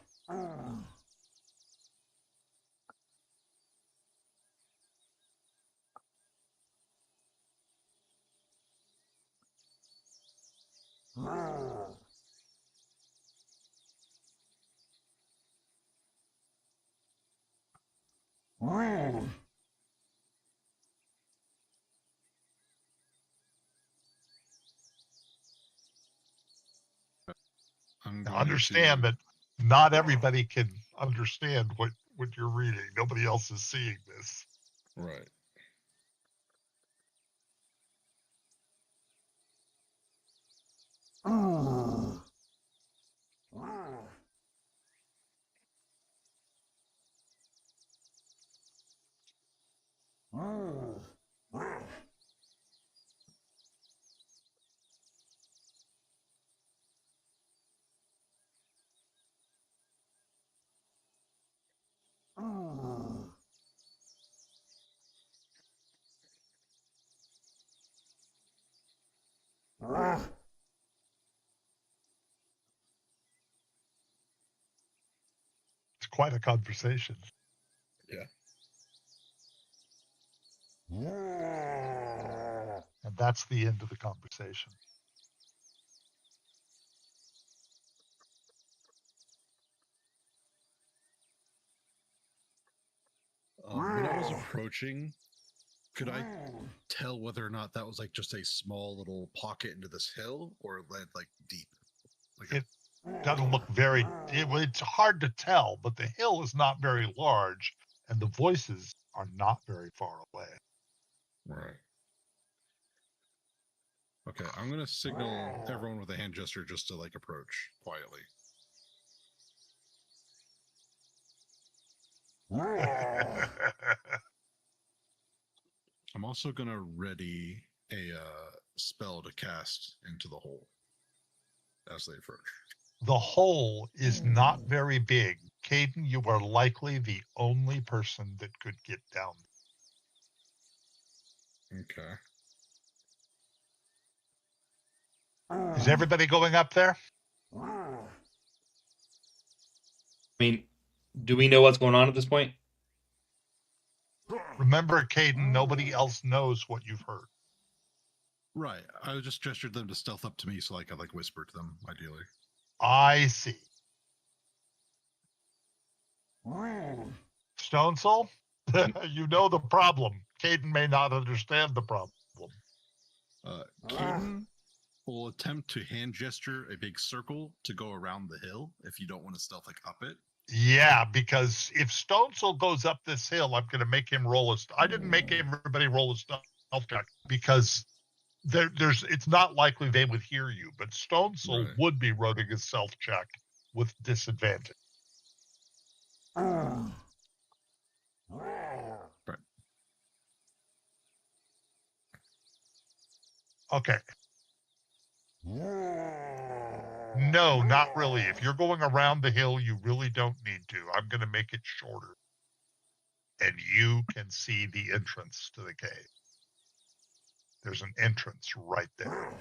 Now, understand that not everybody can understand what you're reading. Nobody else is seeing this. Right. It's quite a conversation. Yeah. And that's the end of the conversation. When I was approaching, could I tell whether or not that was like just a small little pocket into this hill, or it led like deep? Like It doesn't look very, it's hard to tell, but the hill is not very large and the voices are not very far away. Right. Okay, I'm gonna signal everyone with a hand gesture just to like approach quietly. I'm also gonna ready a spell to cast into the hole as they approach. The hole is not very big. Caden, you are likely the only person that could get down. Okay. Is everybody going up there? I mean, do we know what's going on at this point? Remember, Caden, nobody else knows what you've heard. Right. I just gestured them to stealth up to me so I could like whisper to them, ideally. I see. Stone Soul, you know the problem. Caden may not understand the problem. Caden will attempt to hand gesture a big circle to go around the hill if you don't want to stealth like up it. Yeah, because if Stone Soul goes up this hill, I'm going to make him roll I didn't make everybody roll a stealth check because there's it's not likely they would hear you, but Stone Soul Right. would be rolling a stealth check with disadvantage. Right. Okay. No, not really. If you're going around the hill, you really don't need to. I'm going to make it shorter. And you can see the entrance to the cave. There's an entrance right there.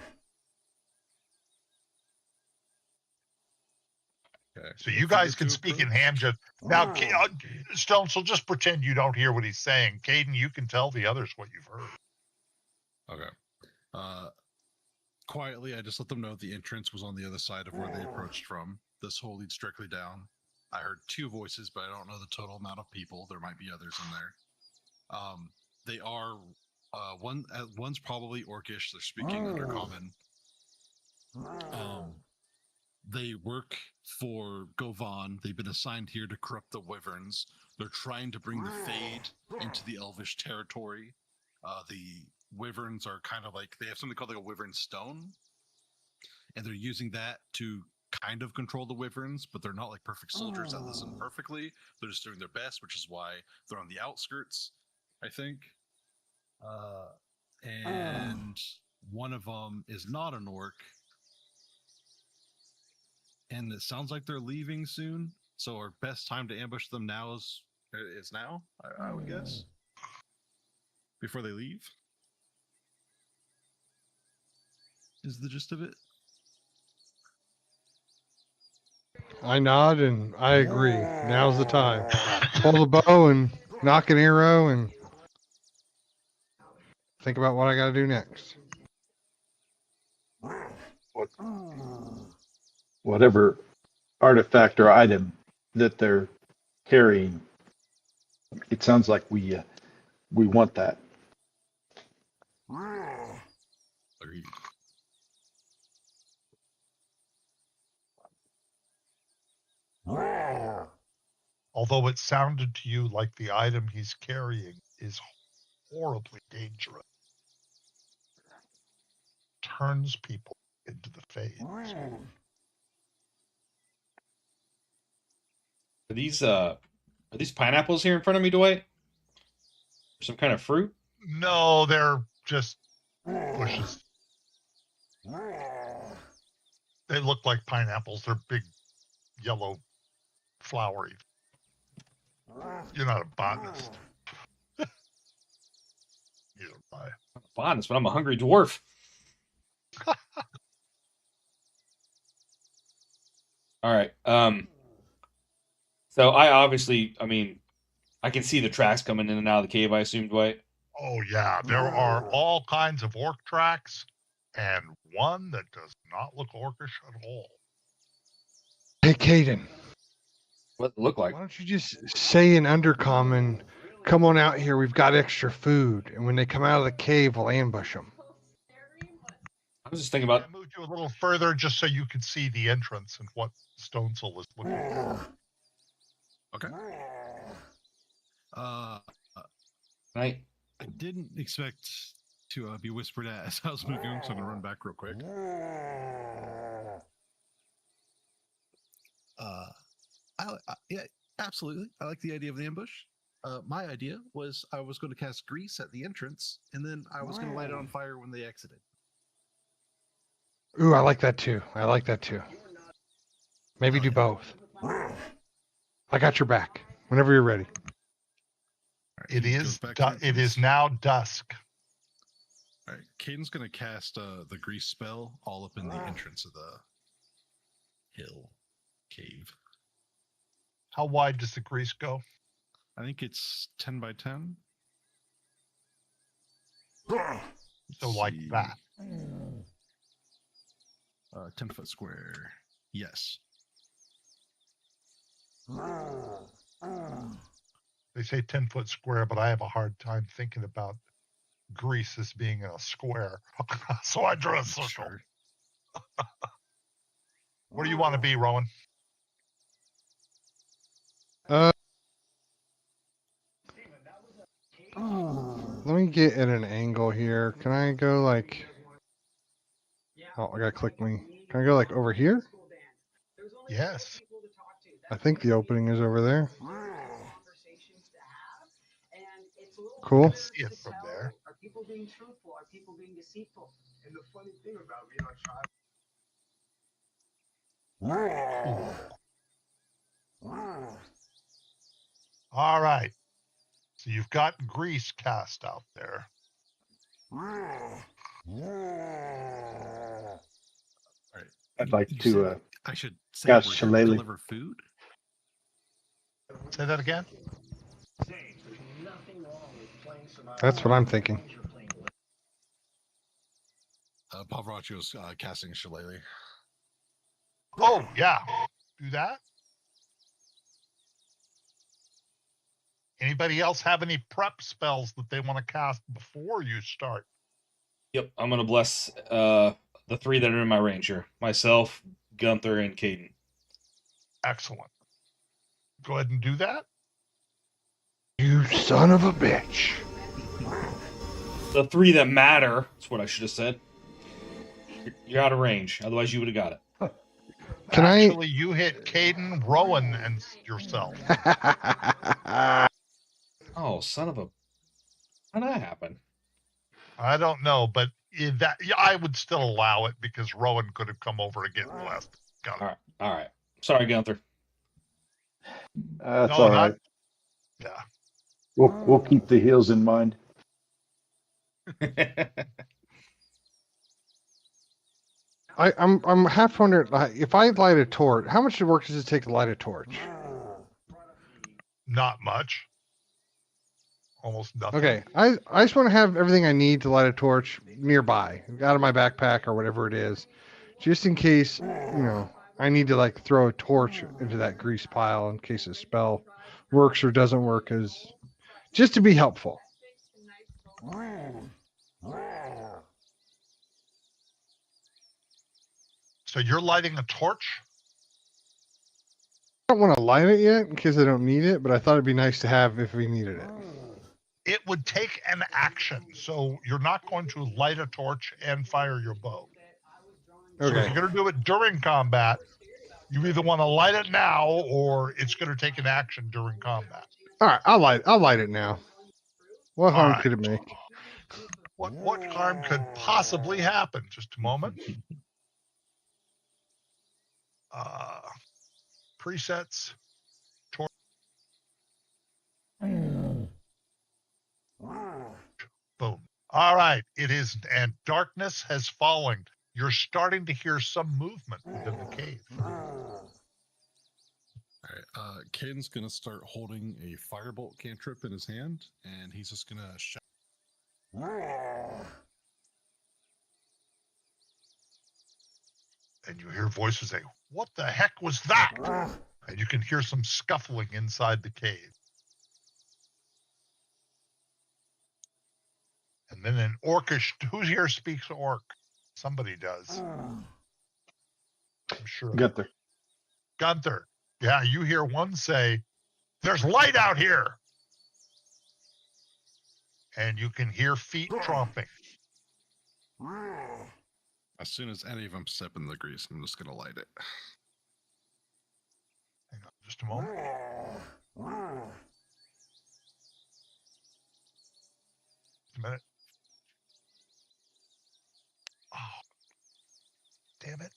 Okay. So you guys can speak in hand just now. Stone, so just pretend you don't hear what he's saying. Caden, you can tell the others what you've heard. Okay. Quietly, I just let them know the entrance was on the other side of where they approached from. This hole leads directly down. I heard 2 voices, but I don't know the total amount of people. There might be others in there. They are one's probably Orcish. They're speaking Undercommon. They work for Govan. They've been assigned here to corrupt the Wyverns. They're trying to bring the Fayde into the Elvish territory. The Wyverns are kind of like, they have something called like a Wyvern stone, and they're using that to kind of control the Wyverns, but they're not like perfect soldiers that listen perfectly. They're just doing their best, which is why they're on the outskirts, I think. And one of them is not an orc, and it sounds like they're leaving soon. So our best time to ambush them now is now, I would guess, before they leave. Is the gist of it? I nod and I agree. Now's the time. Pull the bow and knock an arrow and think about what I got to do next. Whatever artifact or item that they're carrying, it sounds like we want that. Agreed. Although it sounded to you like the item he's carrying is horribly dangerous. Turns people into the Fayde. Are these pineapples here in front of me, Dwight? Some kind of fruit? No, they're just bushes. They look like pineapples. They're big, yellow, flowery. You're not a botanist. Neither am I. Botanist, but I'm a hungry dwarf. All right. So I can see the tracks coming in and out of the cave, I assume, Dwight. Oh yeah, there are all kinds of orc tracks, and one that does not look orcish at all. Hey, Caden. What it look like? Why don't you just say in Undercommon, come on out here, we've got extra food. And when they come out of the cave, we'll ambush them. I was just thinking about... I moved you a little further just so you could see the entrance and what Stonesoul is looking for. Okay. I didn't expect to be whispered at as I was moving, so I'm gonna run back real quick. Yeah, absolutely. I like the idea of the ambush. My idea was I was going to cast grease at the entrance, and then I was going to light it on fire when they exited. Ooh, I like that too. Maybe do both. I got your back. Whenever you're ready. Right, it is now dusk. All right, Caden's going to cast the grease spell all up in the entrance of the hill cave. How wide does the grease go? I think it's 10 by 10. So like that. 10-foot square. Yes. They say 10-foot square, but I have a hard time thinking about grease as being in a square. So I drew a circle. Sure. Where do you want to be, Rowan? Let me get at an angle here. Can I go like... Oh, I gotta click me. Can I go like over here? Yes. I think the opening is over there. Cool. See it from there. Are people being truthful? Are people being deceitful? And the funny thing about being on trial. All right. So you've got grease cast out there. I'd like to I should say cast we're here to Shillelagh. deliver food. Say that again. That's what I'm thinking. Pavracio's casting Shillelagh. Oh, yeah. Do that. Anybody else have any prep spells that they want to cast before you start? Yep, I'm going to bless the three that are in my range here. Myself, Gunther, and Caden. Excellent. Go ahead and do that. You son of a bitch. The 3 that matter. That's what I should have said. You're out of range. Otherwise, you would have got it. Can Actually, you hit Caden, Rowan, and yourself. Oh, son of a... How did that happen? I don't know, but I would still allow it because Rowan could have come over to get blessed. All right. Sorry, Gunther. That's No, all right. Yeah. We'll keep the heels in mind. I'm half wondering, if I light a torch, how much work does it take to light a torch? Not much. Almost nothing. Okay, I just want to have everything I need to light a torch nearby, out of my backpack or whatever it is, just in case, I need to like throw a torch into that grease pile in case a spell works or doesn't work, just to be helpful. So you're lighting a torch? I don't want to light it yet in case I don't need it, but I thought it'd be nice to have if we needed it. It would take an action, so you're not going to light a torch and fire your bow. So if Okay. you're going to do it during combat, you either want to light it now or it's going to take an action during combat. All right, I'll light it now. What harm could it make? What harm could possibly happen? Just a moment. Presets. Torch. Boom. All right. It is, and darkness has fallen. You're starting to hear some movement within the cave. All right. Caden's going to start holding a firebolt cantrip in his hand, and he's just going to shout. And you hear voices say, "What the heck was that?" And you can hear some scuffling inside the cave. And then an orcish, who here speaks orc? Somebody does. I'm sure. Gunther. Yeah, you hear one say, "There's light out here." And you can hear feet tromping. As soon as any of them step in the grease, I'm just going to light it. Hang on just a moment. Just a minute. Oh, damn it.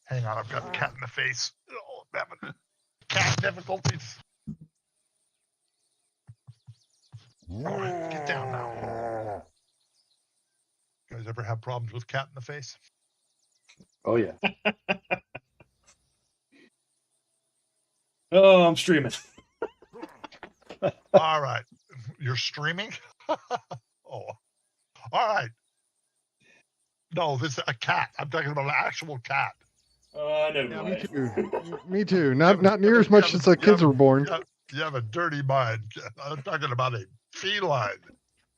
Hang on, I've got a cat in the face. Oh, I'm having cat difficulties. All right, get down now. You guys ever have problems with cat in the face? Oh, yeah. Oh, I'm streaming. All right. You're streaming? Oh. All right. No, this is a cat. I'm talking about an actual cat. Oh, no. Yeah, me too. Me too. Not near as much since the kids were born. You have a dirty mind. I'm talking about a feline.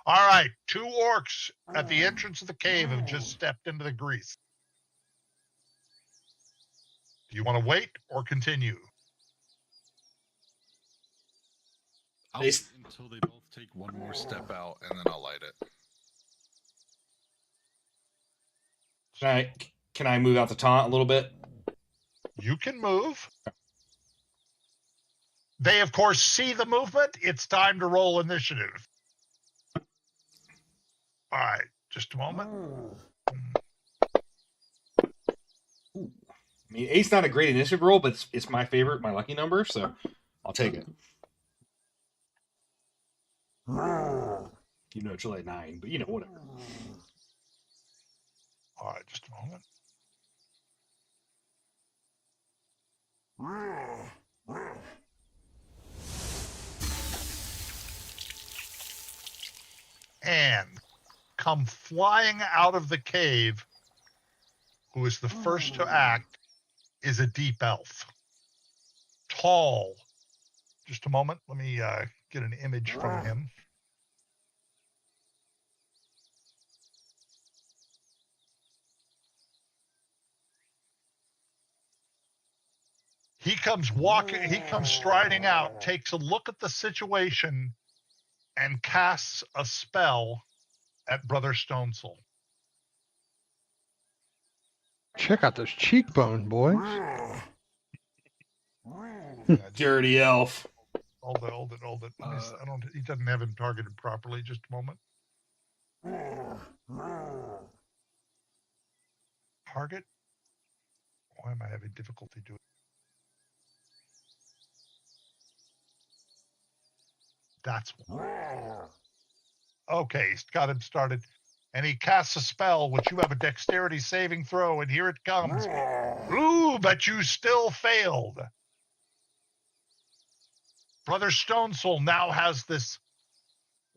All right. 2 orcs at the entrance of the cave have just stepped into the grease. Do you want to wait or continue? I'll wait until they both take one more step out, and then I'll light it. Can I move out the taunt a little bit? You can move. They, of course, see the movement. It's time to roll initiative. All right, just a moment. I mean, 8's not a great initiative roll, but it's my favorite, my lucky number, so I'll take it. It's really 9, but whatever. All right, just a moment. And come flying out of the cave, who is the first to act, is a deep elf. Tall. Just a moment. Let me get an image from him. He comes striding out, takes a look at the situation, and casts a spell at Brother Stonesoul. Check out those cheekbones, boys. Dirty elf. Hold it. He doesn't have him targeted properly. Just a moment. Target? Why am I having difficulty doing it? That's one. Okay, he's got him started. And he casts a spell, which you have a dexterity saving throw, and here it comes. Ooh, but you still failed. Brother Stonesoul now has this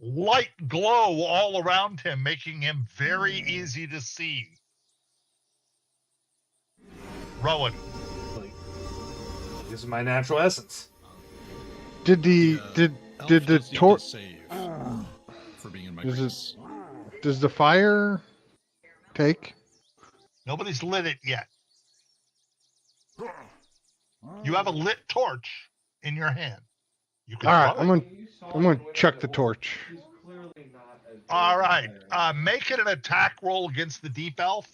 light glow all around him, making him very easy to see. Rowan. This is my natural essence. Did the torch save for being in my grace. Does the fire take? Nobody's lit it yet. You have a lit torch in your hand. You can All right, throw it. I'm gonna chuck the torch. All right. Make it an attack roll against the deep elf.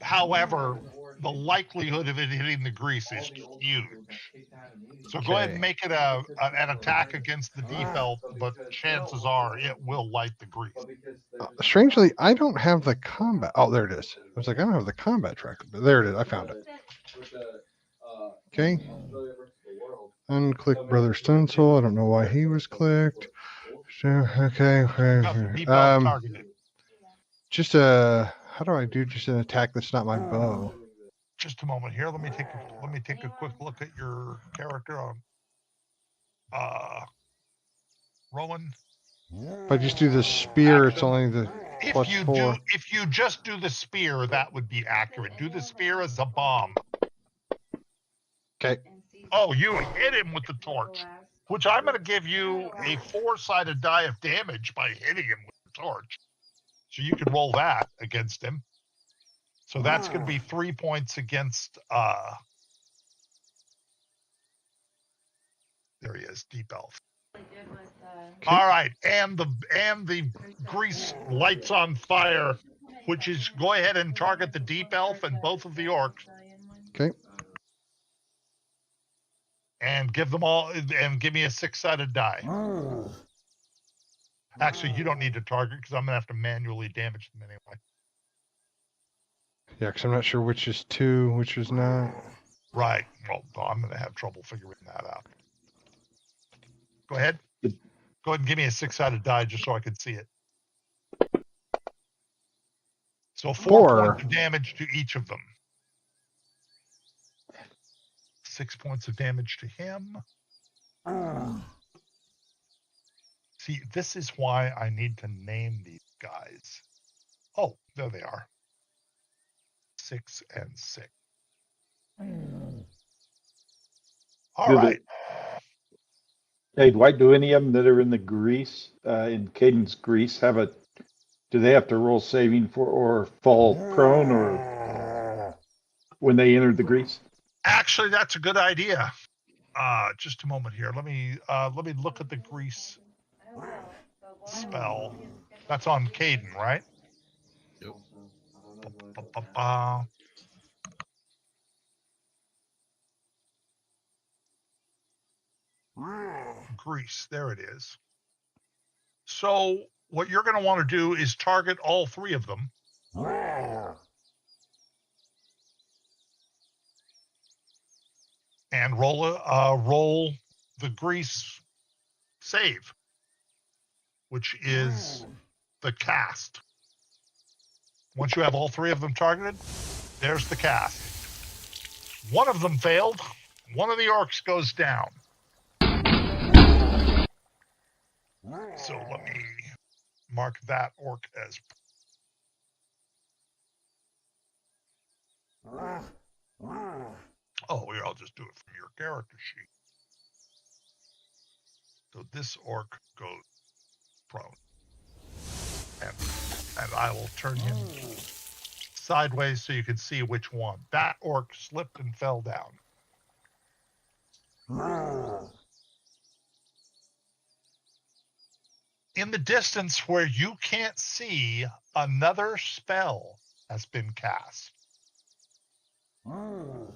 However, the likelihood of it hitting the grease is huge. So go ahead and make it an attack against the deep elf, but chances are it will light the grease. Strangely, I don't have the combat. Oh, there it is. I was like, I don't have the combat tracker, but there it is. I found it. Okay. Unclick Brother Stonesoul. I don't know why he was clicked. So, okay. Deep elf targeted. Just how do I do just an attack that's not my bow? Just a moment here. Let me take a quick look at your character on Rowan. If I just do the spear, it's only the +4. If you just do the spear, that would be accurate. Do the spear as a bomb. Okay. Oh, you hit him with the torch, which I'm going to give you a 4-sided die of damage by hitting him with the torch. So you can roll that against him. So that's going to be 3 points against there he is, deep elf. Okay. All right, and the grease lights on fire, which is go ahead and target the deep elf and both of the orcs. Okay. And give them all, and give me a 6-sided die. Actually, you don't need to target because I'm gonna have to manually damage them anyway. Yeah, because I'm not sure which is 2, which is not. Right. Well, I'm gonna have trouble figuring that out. Go ahead. Go ahead and give me a 6-sided die just so I can see it. So 4 points of damage to each of them. 6 points of damage to him. See, this is why I need to name these guys. Oh, there they are. 6 and 6. All right. Hey, Dwight, do any of them that are in the grease, in Caden's grease, do they have to roll saving for or fall prone or when they enter the grease? Actually, that's a good idea. Just a moment here. Let me look at the grease spell. That's on Caden, right? Yep. Grease, there it is. So what you're going to want to do is target all 3 of them. And roll the grease save, which is the cast. Once you have all 3 of them targeted, there's the cast. One of them failed. One of the orcs goes down. So let me mark that orc as. Oh, here, I'll just do it from your character sheet. So this orc goes prone. And I will turn him sideways so you can see which one. That orc slipped and fell down. In the distance where you can't see, another spell has been cast. And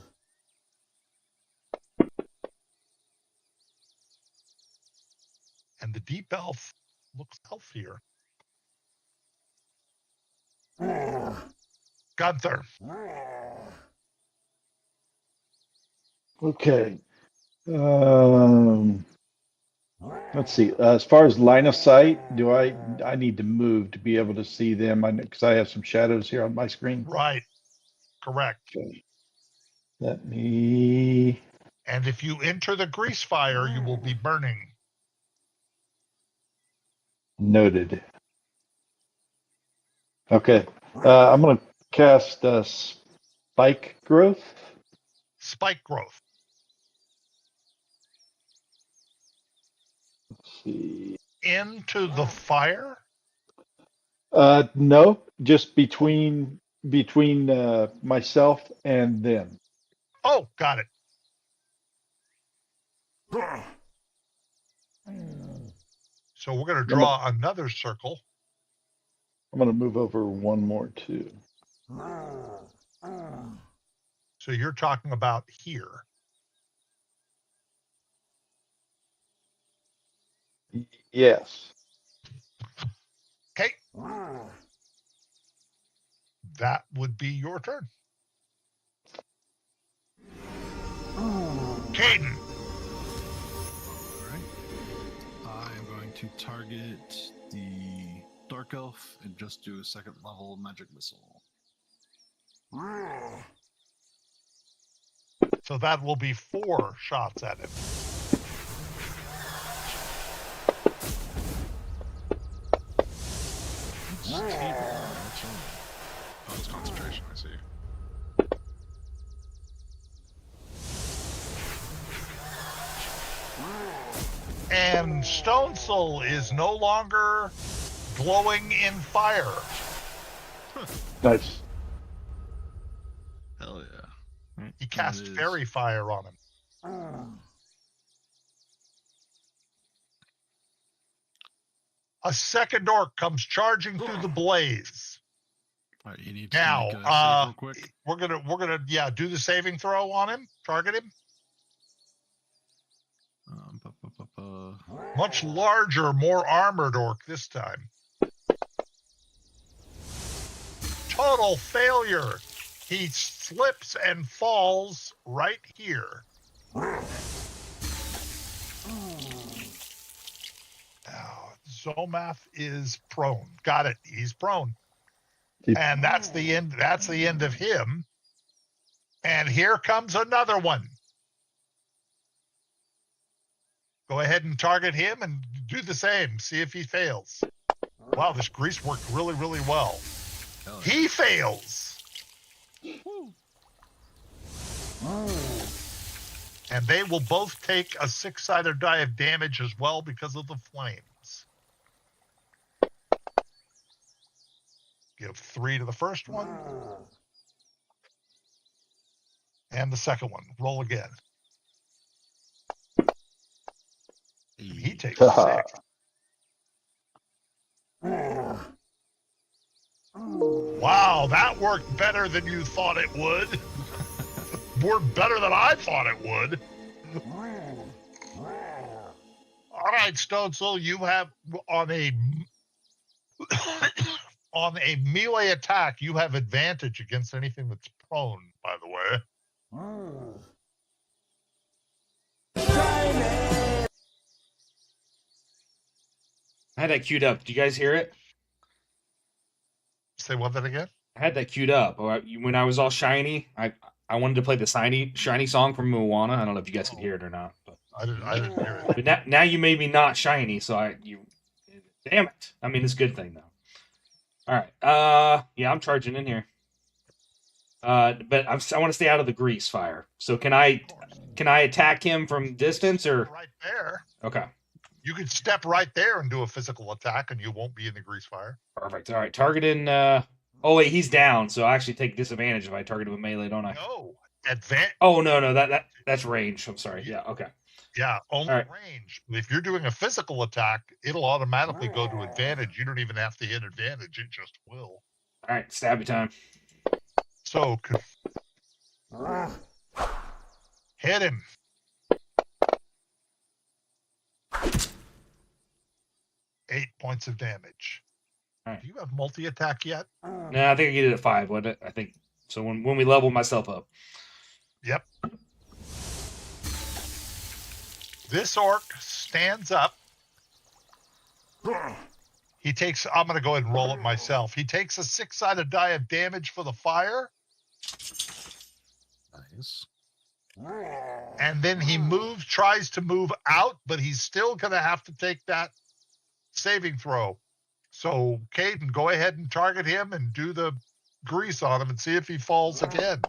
the deep elf looks healthier. Gunther. Okay. Let's see. As far as line of sight, do I need to move to be able to see them? Because I have some shadows here on my screen. Right. Correct. Okay. Let me. And if you enter the grease fire, you will be burning. Noted. Okay. I'm going to cast Spike Growth. Spike growth. Let's see. Into the fire? No, just between myself and them. Oh, got it. So we're going to draw another circle. I'm going to move over one more too. So you're talking about here. Yes. Okay. That would be your turn. Caden. All right. I am going to target the Dark Elf and just do a second level magic missile. So that will be 4 shots at him. Oh, it's concentration, I see. And Stone Soul is no longer glowing in fire. Nice. Hell yeah. Right. He cast fairy fire on him. A second orc comes charging through the blaze. All right, you need to Now, make a save real quick. we're gonna do the saving throw on him. Target him. Much larger, more armored orc this time. Total failure. He slips and falls right here. Now, Zomath is prone. Got it. He's prone. And that's the end. That's the end of him. And here comes another one. Go ahead and target him and do the same. See if he fails. Wow, this grease worked really, really well. He fails. And they will both take a 6-sided die of damage as well because of the flames. Give 3 to the first one. And the second one. Roll again. And he takes 6. Wow, that worked better than you thought it would. Worked better than I thought it would. All right, Stone Soul, you have on a on a melee attack, you have advantage against anything that's prone, by the way. I had that queued up. Did you guys hear it? Say what that again? I had that queued up. When I was all shiny, I wanted to play the shiny song from Moana. I don't know if you guys could hear it or not. But I didn't hear it. But now you made me not shiny, so damn it. I mean, it's a good thing though. All right. Yeah, I'm charging in here. But I want to stay out of the grease fire. So can I attack him from distance or right there? Okay. You could step right there and do a physical attack, and you won't be in the grease fire. Perfect. All right, targeting. Oh wait, he's down, so I actually take disadvantage if I target him with melee, don't I? No, advantage. Oh no, that's range. I'm sorry. Yeah, okay. Yeah, only All right. range. If you're doing a physical attack, it'll automatically go to advantage. You don't even have to hit advantage. It just will. All right, stabby time. So hit him. Eight points of damage. All right. Do you have multi-attack yet? No, I think I get it at 5, wasn't it? I think so. When we level myself up. Yep. This orc stands up. He takes, I'm going to go ahead and roll it myself. He takes a 6-sided die of damage for the fire. Nice. And then he tries to move out, but he's still going to have to take that saving throw. So, Caden, go ahead and target him and do the grease on him and see if he falls again.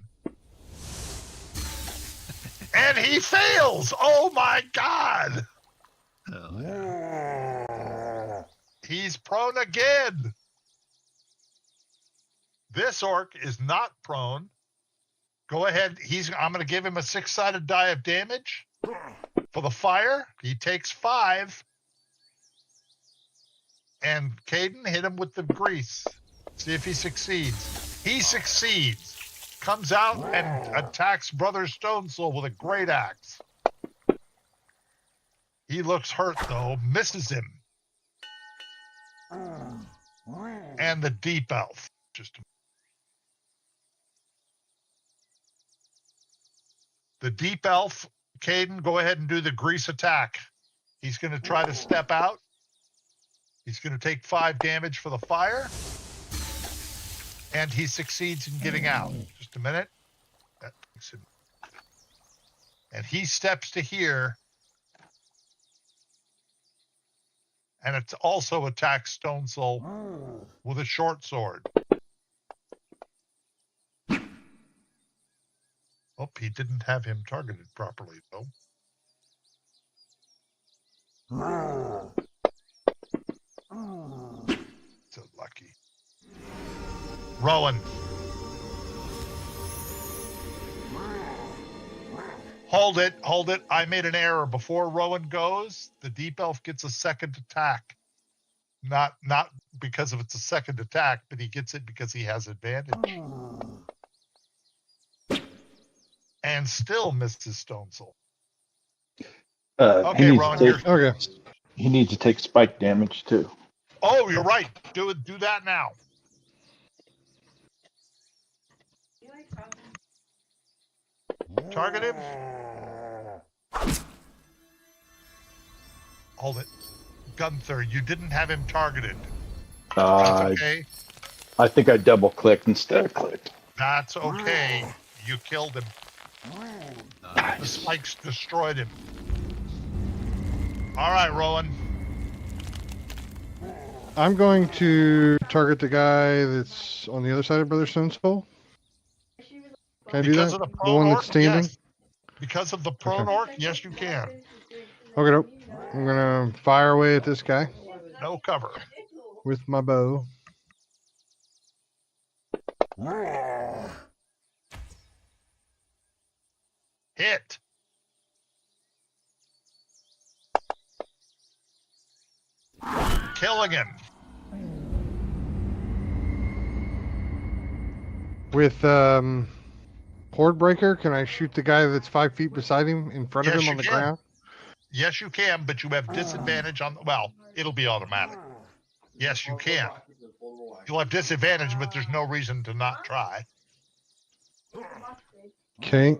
And he fails! Oh my God! Hell yeah. He's prone again. This orc is not prone. Go ahead. I'm going to give him a 6-sided die of damage for the fire. He takes 5. And Caden, hit him with the grease. See if he succeeds. He succeeds. Comes out and attacks Brother Stone Soul with a great axe. He looks hurt, though. Misses him. And the deep elf. The deep elf, Caden, go ahead and do the grease attack. He's going to try to step out. He's going to take 5 damage for the fire. And he succeeds in getting out. Just a minute. That takes him. And he steps to here. And it also attacks Stone Soul with a short sword. Oh, he didn't have him targeted properly, though. So lucky. Rowan. Hold it. I made an error. Before Rowan goes, the deep elf gets a second attack. Not because of it's a second attack, but he gets it because he has advantage. And still misses Stone Soul. Okay, Rowan. Okay. He needs to take spike damage too. Oh, you're right. Do that now. Target him. Hold it. Gunther, you didn't have him targeted. That's okay. I think I double clicked instead of clicked. That's okay. You killed him. The spikes destroyed him. All right, Rowan. I'm going to target the guy that's on the other side of Brother Stone Soul. Can I do Because that? of the The prone one orc, that's standing? yes. Because of the prone Okay. orc, yes, you can. Okay, nope. I'm going to fire away at this guy No cover. with my bow. Hit. Killing him. With Horde Breaker, can I shoot the guy that's 5 feet beside him in front of Yes, him you on the can. ground? Yes, you can, but you have disadvantage on, well, it'll be automatic. Yes, you can. You'll have disadvantage, but there's no reason to not try. Okay.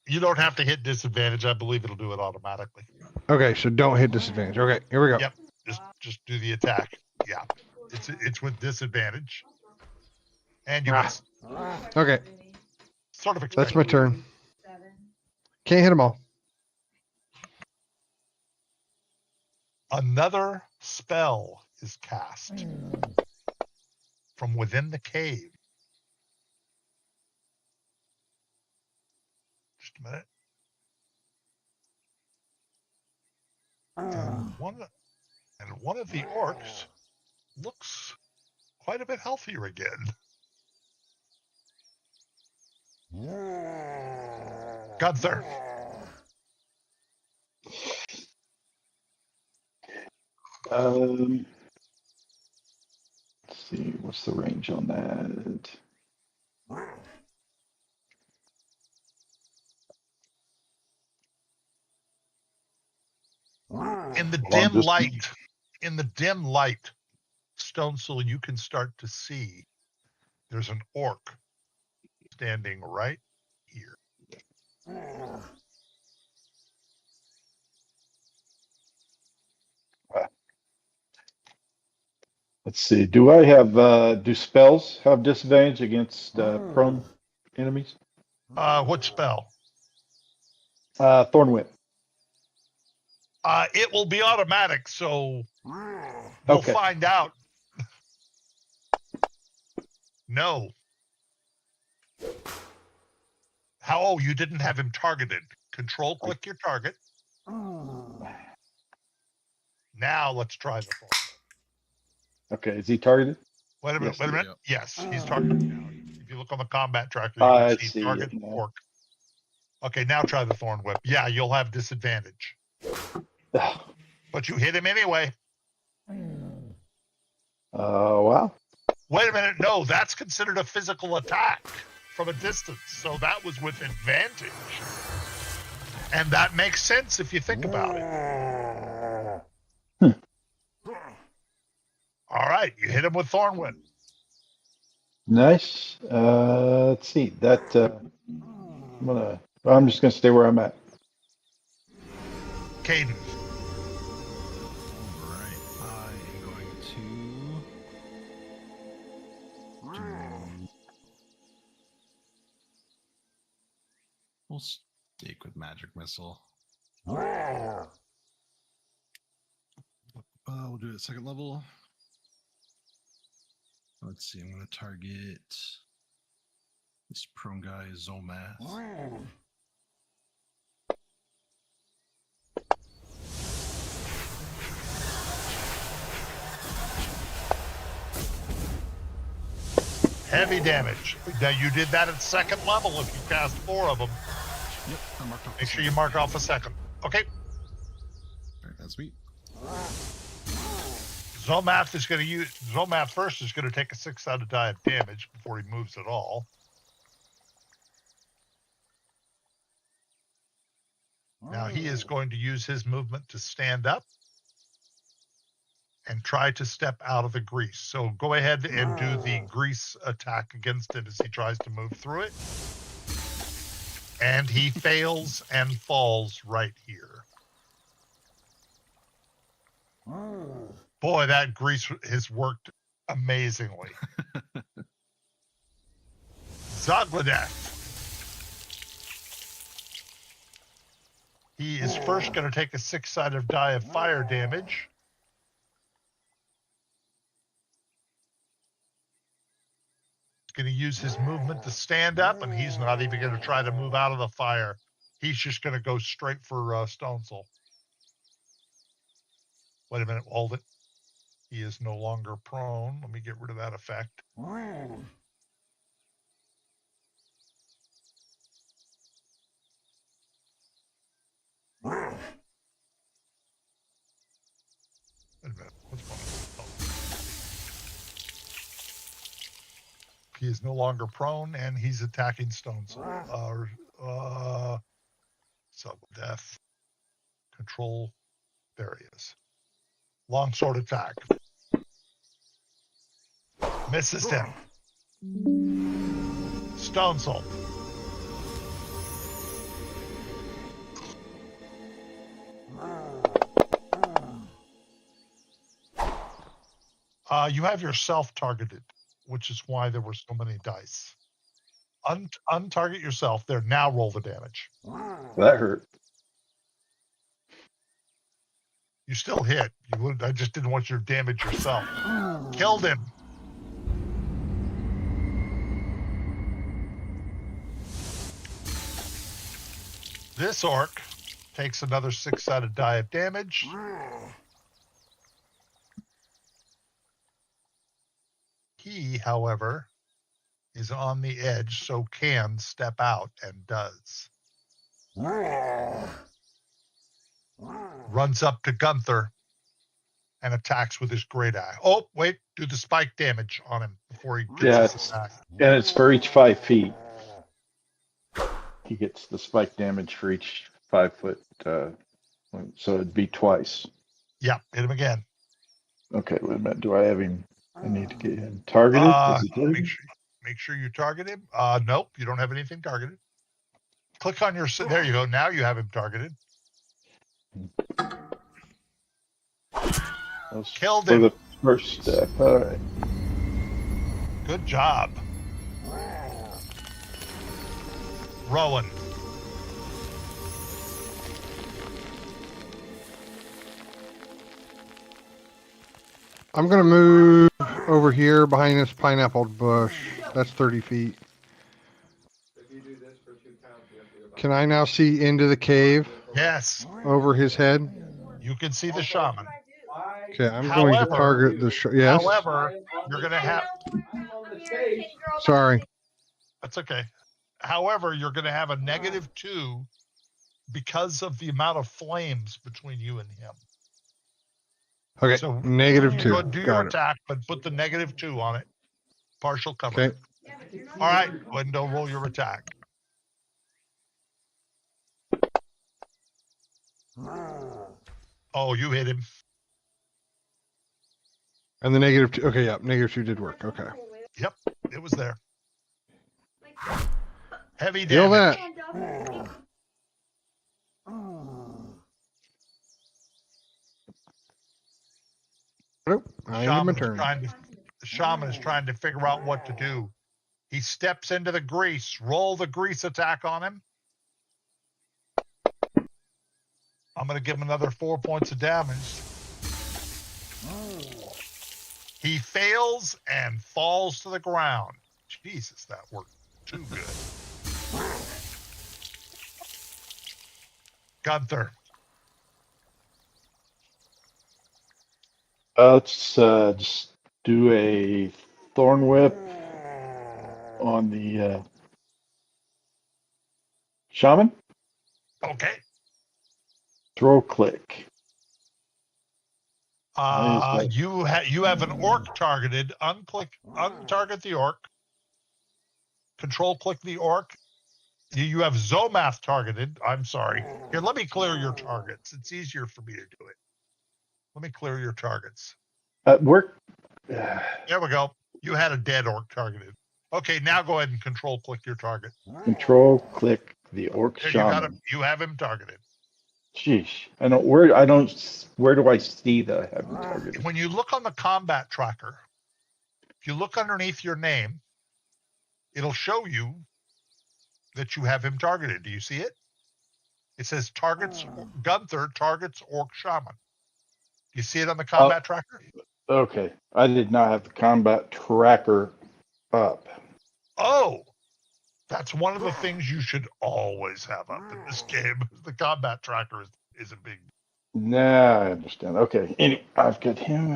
You don't have to hit disadvantage. I believe it'll do it automatically. Okay, so don't hit disadvantage. Okay, here we go. Yep. Just do the attack. Yeah. It's with disadvantage. And you missed. Okay, Sort of expected. that's my turn. Can't hit them all. Another spell is cast from within the cave. Just a minute. And one of the orcs looks quite a bit healthier again. Gunther. Let's see, what's the range on that? In the Well, I'm dim just- light, Stonesoul, you can start to see there's an orc standing right here. Let's see. Do I have do spells have disadvantage against prone enemies? What spell? Thorn Whip. It will be automatic, so we'll Okay. find out. No. Oh, you didn't have him targeted. Control click your target. Now let's try the thorn. Okay, is he targeted? Wait a minute, Yes, wait a minute. Yes, he's targeted now. If you look on the combat tracker, you I can see target it now. orc. Okay, now try the thorn whip. Yeah, you'll have disadvantage. But you hit him anyway. Wow. Wait a minute. No, that's considered a physical attack from a distance. So that was with advantage. And that makes sense if you think about it. All right, you hit him with thorn whip. Nice. Let's see. That I'm just gonna stay where I'm at. Caden. Alright, I am going to do... We'll stick with magic missile. We'll do it at second level. Let's see, I'm going to target this prone guy, Zomath. Heavy damage. Now you did that at second level if you cast 4 of them. Yep, I marked off. Make sure you mark off a second. Okay. Alright, that's me. Zomath first is going to take a 6-sided die of damage before he moves at all. Now he is going to use his movement to stand up and try to step out of the grease. So go ahead and do the grease attack against it as he tries to move through it. And he fails and falls right here. Boy, that grease has worked amazingly. Zogladeth. He is first going to take a 6-sided die of fire damage. He's going to use his movement to stand up, and he's not even going to try to move out of the fire. He's just going to go straight for Stonesoul. Wait a minute, hold it. He is no longer prone. Let me get rid of that effect. Wait a minute. What's going on? Oh. He is no longer prone, and he's attacking Stonesoul. So death. Control. There he is. Longsword attack. Misses him. Stonesoul. You have yourself targeted, which is why there were so many dice. Untarget yourself. There, now roll the damage. That hurt. You still hit. I just didn't want you to damage yourself. Killed him. This orc takes another 6-sided die of damage. He, however, is on the edge, so can step out and does. Runs up to Gunther and attacks with his great axe. Oh, wait, do the spike damage on him before he gets his attack. And it's for each 5 feet. He gets the spike damage for each 5 foot. So it'd be twice. Yeah, hit him again. Okay, wait a minute. Do I have him? I need to get him targeted. Is he targeted? Make sure you target him. Nope, you don't have anything targeted. Click on your. There you go. Now you have him targeted. Killed him. For the first step. All right. Good job. Rowan. I'm gonna move over here behind this pineapple bush. That's 30 feet. Can I now see into the cave Yes, over his head? you can see the shaman. Okay, I'm going to However- target the. Yes. However, you're going to have. Sorry. That's okay. However, you're going to have a -2 because of the amount of flames between you and him. Okay. So -2. Go do your Got it. attack, but put the -2 on it. Partial cover. Okay. All right, go ahead and don't roll your attack. Oh, you hit him. And the -2. Okay, yeah, -2 did work. Okay. Yep, it was there. Heavy Feel damage. that. Nope. I ended my turn. The shaman is trying to figure out what to do. He steps into the grease. Roll the grease attack on him. I'm going to give him another 4 points of damage. He fails and falls to the ground. Jesus, that worked too good. Gunther. Let's just do a thorn whip on the shaman. Okay. Throw click. You have an orc targeted. Untarget the orc. Control click the orc. You have Zomath targeted. I'm sorry. Here, let me clear your targets. It's easier for me to do it. Let me clear your targets. Work. There we go. You had a dead orc targeted. Okay, now go ahead and control click your target. Control click the orc There, shaman. you have him targeted. Sheesh. Where do I see the have him targeted? When you look on the combat tracker, if you look underneath your name, it'll show you that you have him targeted. Do you see it? It says targets Gunther targets orc shaman. You see it on the combat tracker? Okay. I did not have the combat tracker up. Oh, that's one of the things you should always have up in this game. The combat tracker is a big. Nah, I understand. Okay. Anyway, I've got him.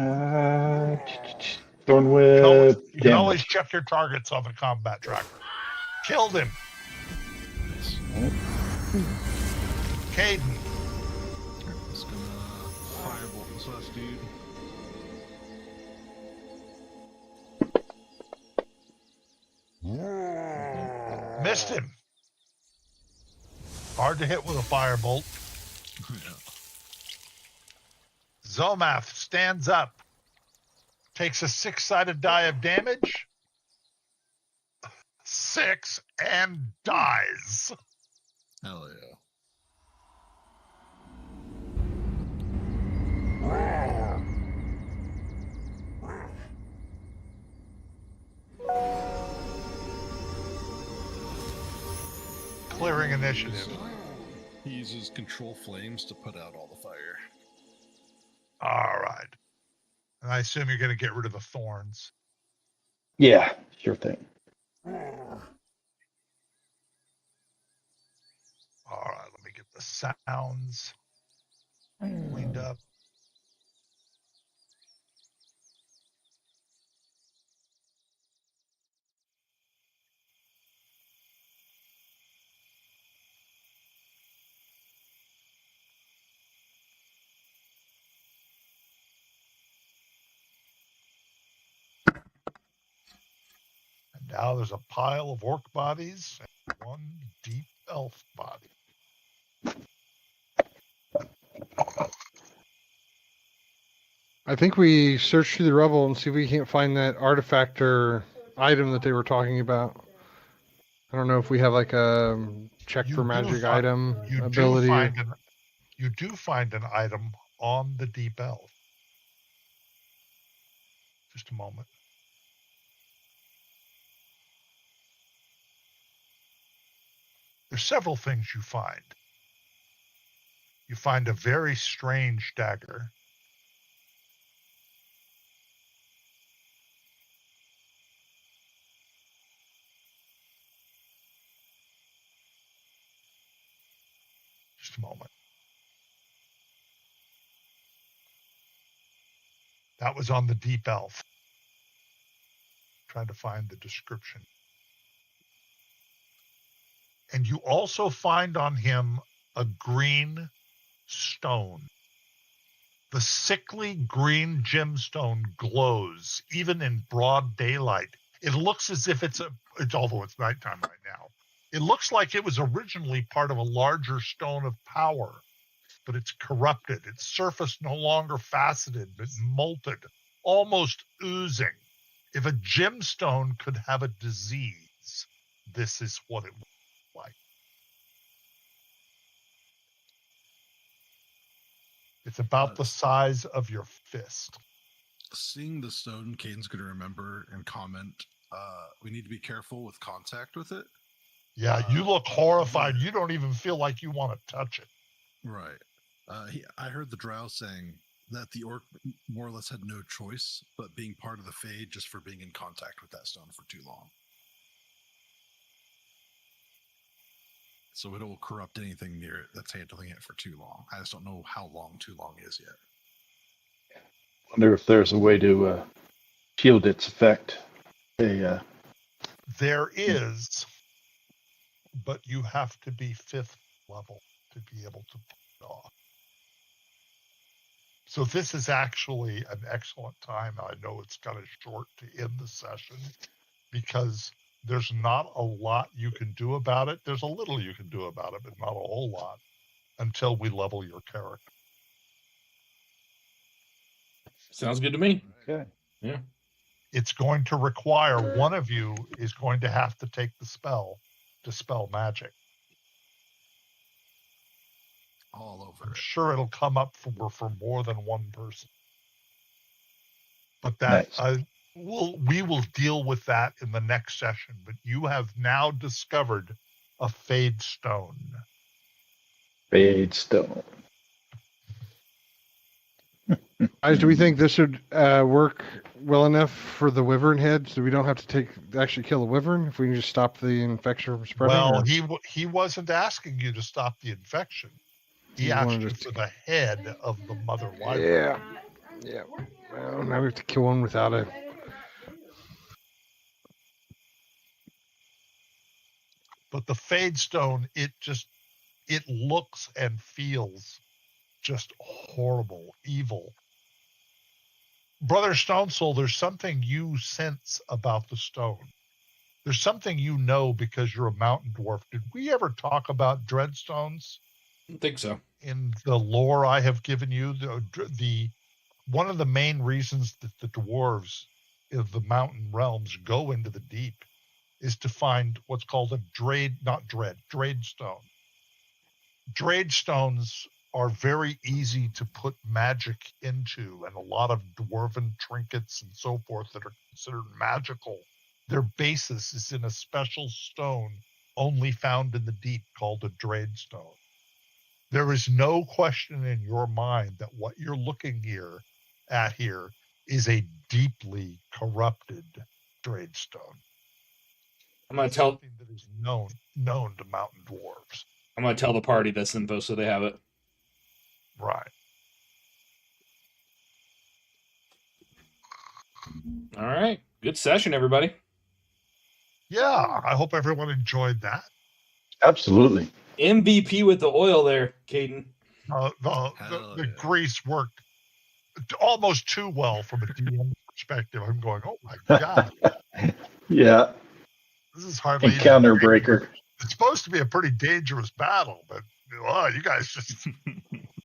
Thorn whip. You can always check your targets on the combat tracker. Killed him. Caden. Just gonna firebolt this last dude. Missed him. Hard to hit with a firebolt. Yeah. Zomath stands up. Takes a 6-sided die of damage. 6 and dies. Hell yeah. Clearing initiative. So, he uses control flames to put out all the fire. All right. And I assume you're going to get rid of the thorns. Yeah, sure thing. All right. Let me get the sounds cleaned up. Now there's a pile of orc bodies and one deep elf body. I think we search through the rubble and see if we can't find that artifact or item that they were talking about. I don't know if we have like a check You for do magic fi- item You ability. do find an item on the deep elf. Just a moment. There's several things you find. You find a very strange dagger. Just a moment. That was on the deep elf. Trying to find the description. And you also find on him a green stone. The sickly green gemstone glows even in broad daylight. It looks as if although it's nighttime right now, it looks like it was originally part of a larger stone of power, but it's corrupted. Its surface no longer faceted, but molted, almost oozing. If a gemstone could have a disease, this is what it was like. It's about the size of your fist. Seeing the stone, Caden's going to remember and comment, we need to be careful with contact with it. Yeah, you look horrified. You don't even feel like you want to touch it. Right. I heard the drow saying that the orc more or less had no choice but being part of the Fayde just for being in contact with that stone for too long. So it will corrupt anything near it that's handling it for too long. I just don't know how long too long is yet. Wonder if there's a way to shield its effect. There is, but you have to be 5th level to be able to pull it off. So this is actually an excellent time. I know it's kind of short to end the session because there's not a lot you can do about it. There's a little you can do about it, but not a whole lot until we level your character. Sounds good to me. Okay. Yeah. It's going to require one of you is going to have to take the spell to spell magic. All over I'm it. sure it'll come up for more than one person. But that Nice. we will deal with that in the next session. But you have now discovered a Fayde stone. Fayde stone. Guys, do we think this would work well enough for the wyvern head so we don't have to actually kill a wyvern if we can just stop the infection from spreading? Well, he wasn't asking you to stop the infection. He asked you for the head of the mother wyvern. Yeah. Well, now we have to kill one without a... But the Fayde stone, it looks and feels just horrible, evil. Brother Stone Soul, there's something you sense about the stone. There's something you know because you're a mountain dwarf. Did we ever talk about dreadstones? I don't think so. In the lore I have given you, the one of the main reasons that the dwarves of the mountain realms go into the deep is to find what's called a dreadstone. Dreadstones are very easy to put magic into, and a lot of dwarven trinkets and so forth that are considered magical, their basis is in a special stone only found in the deep called a dreadstone. There is no question in your mind that what you're looking at here is a deeply corrupted dreadstone. I'm gonna tell something that is known to mountain dwarves. I'm gonna tell the party this info so they have it. Right. All right. Good session, everybody. Yeah, I hope everyone enjoyed that. Absolutely. MVP with the oil there, Caden. The grease worked almost too well from a DM perspective. I'm going, oh my God. Yeah. This is hardly Encounter breaker. It's supposed to be a pretty dangerous battle, but you guys just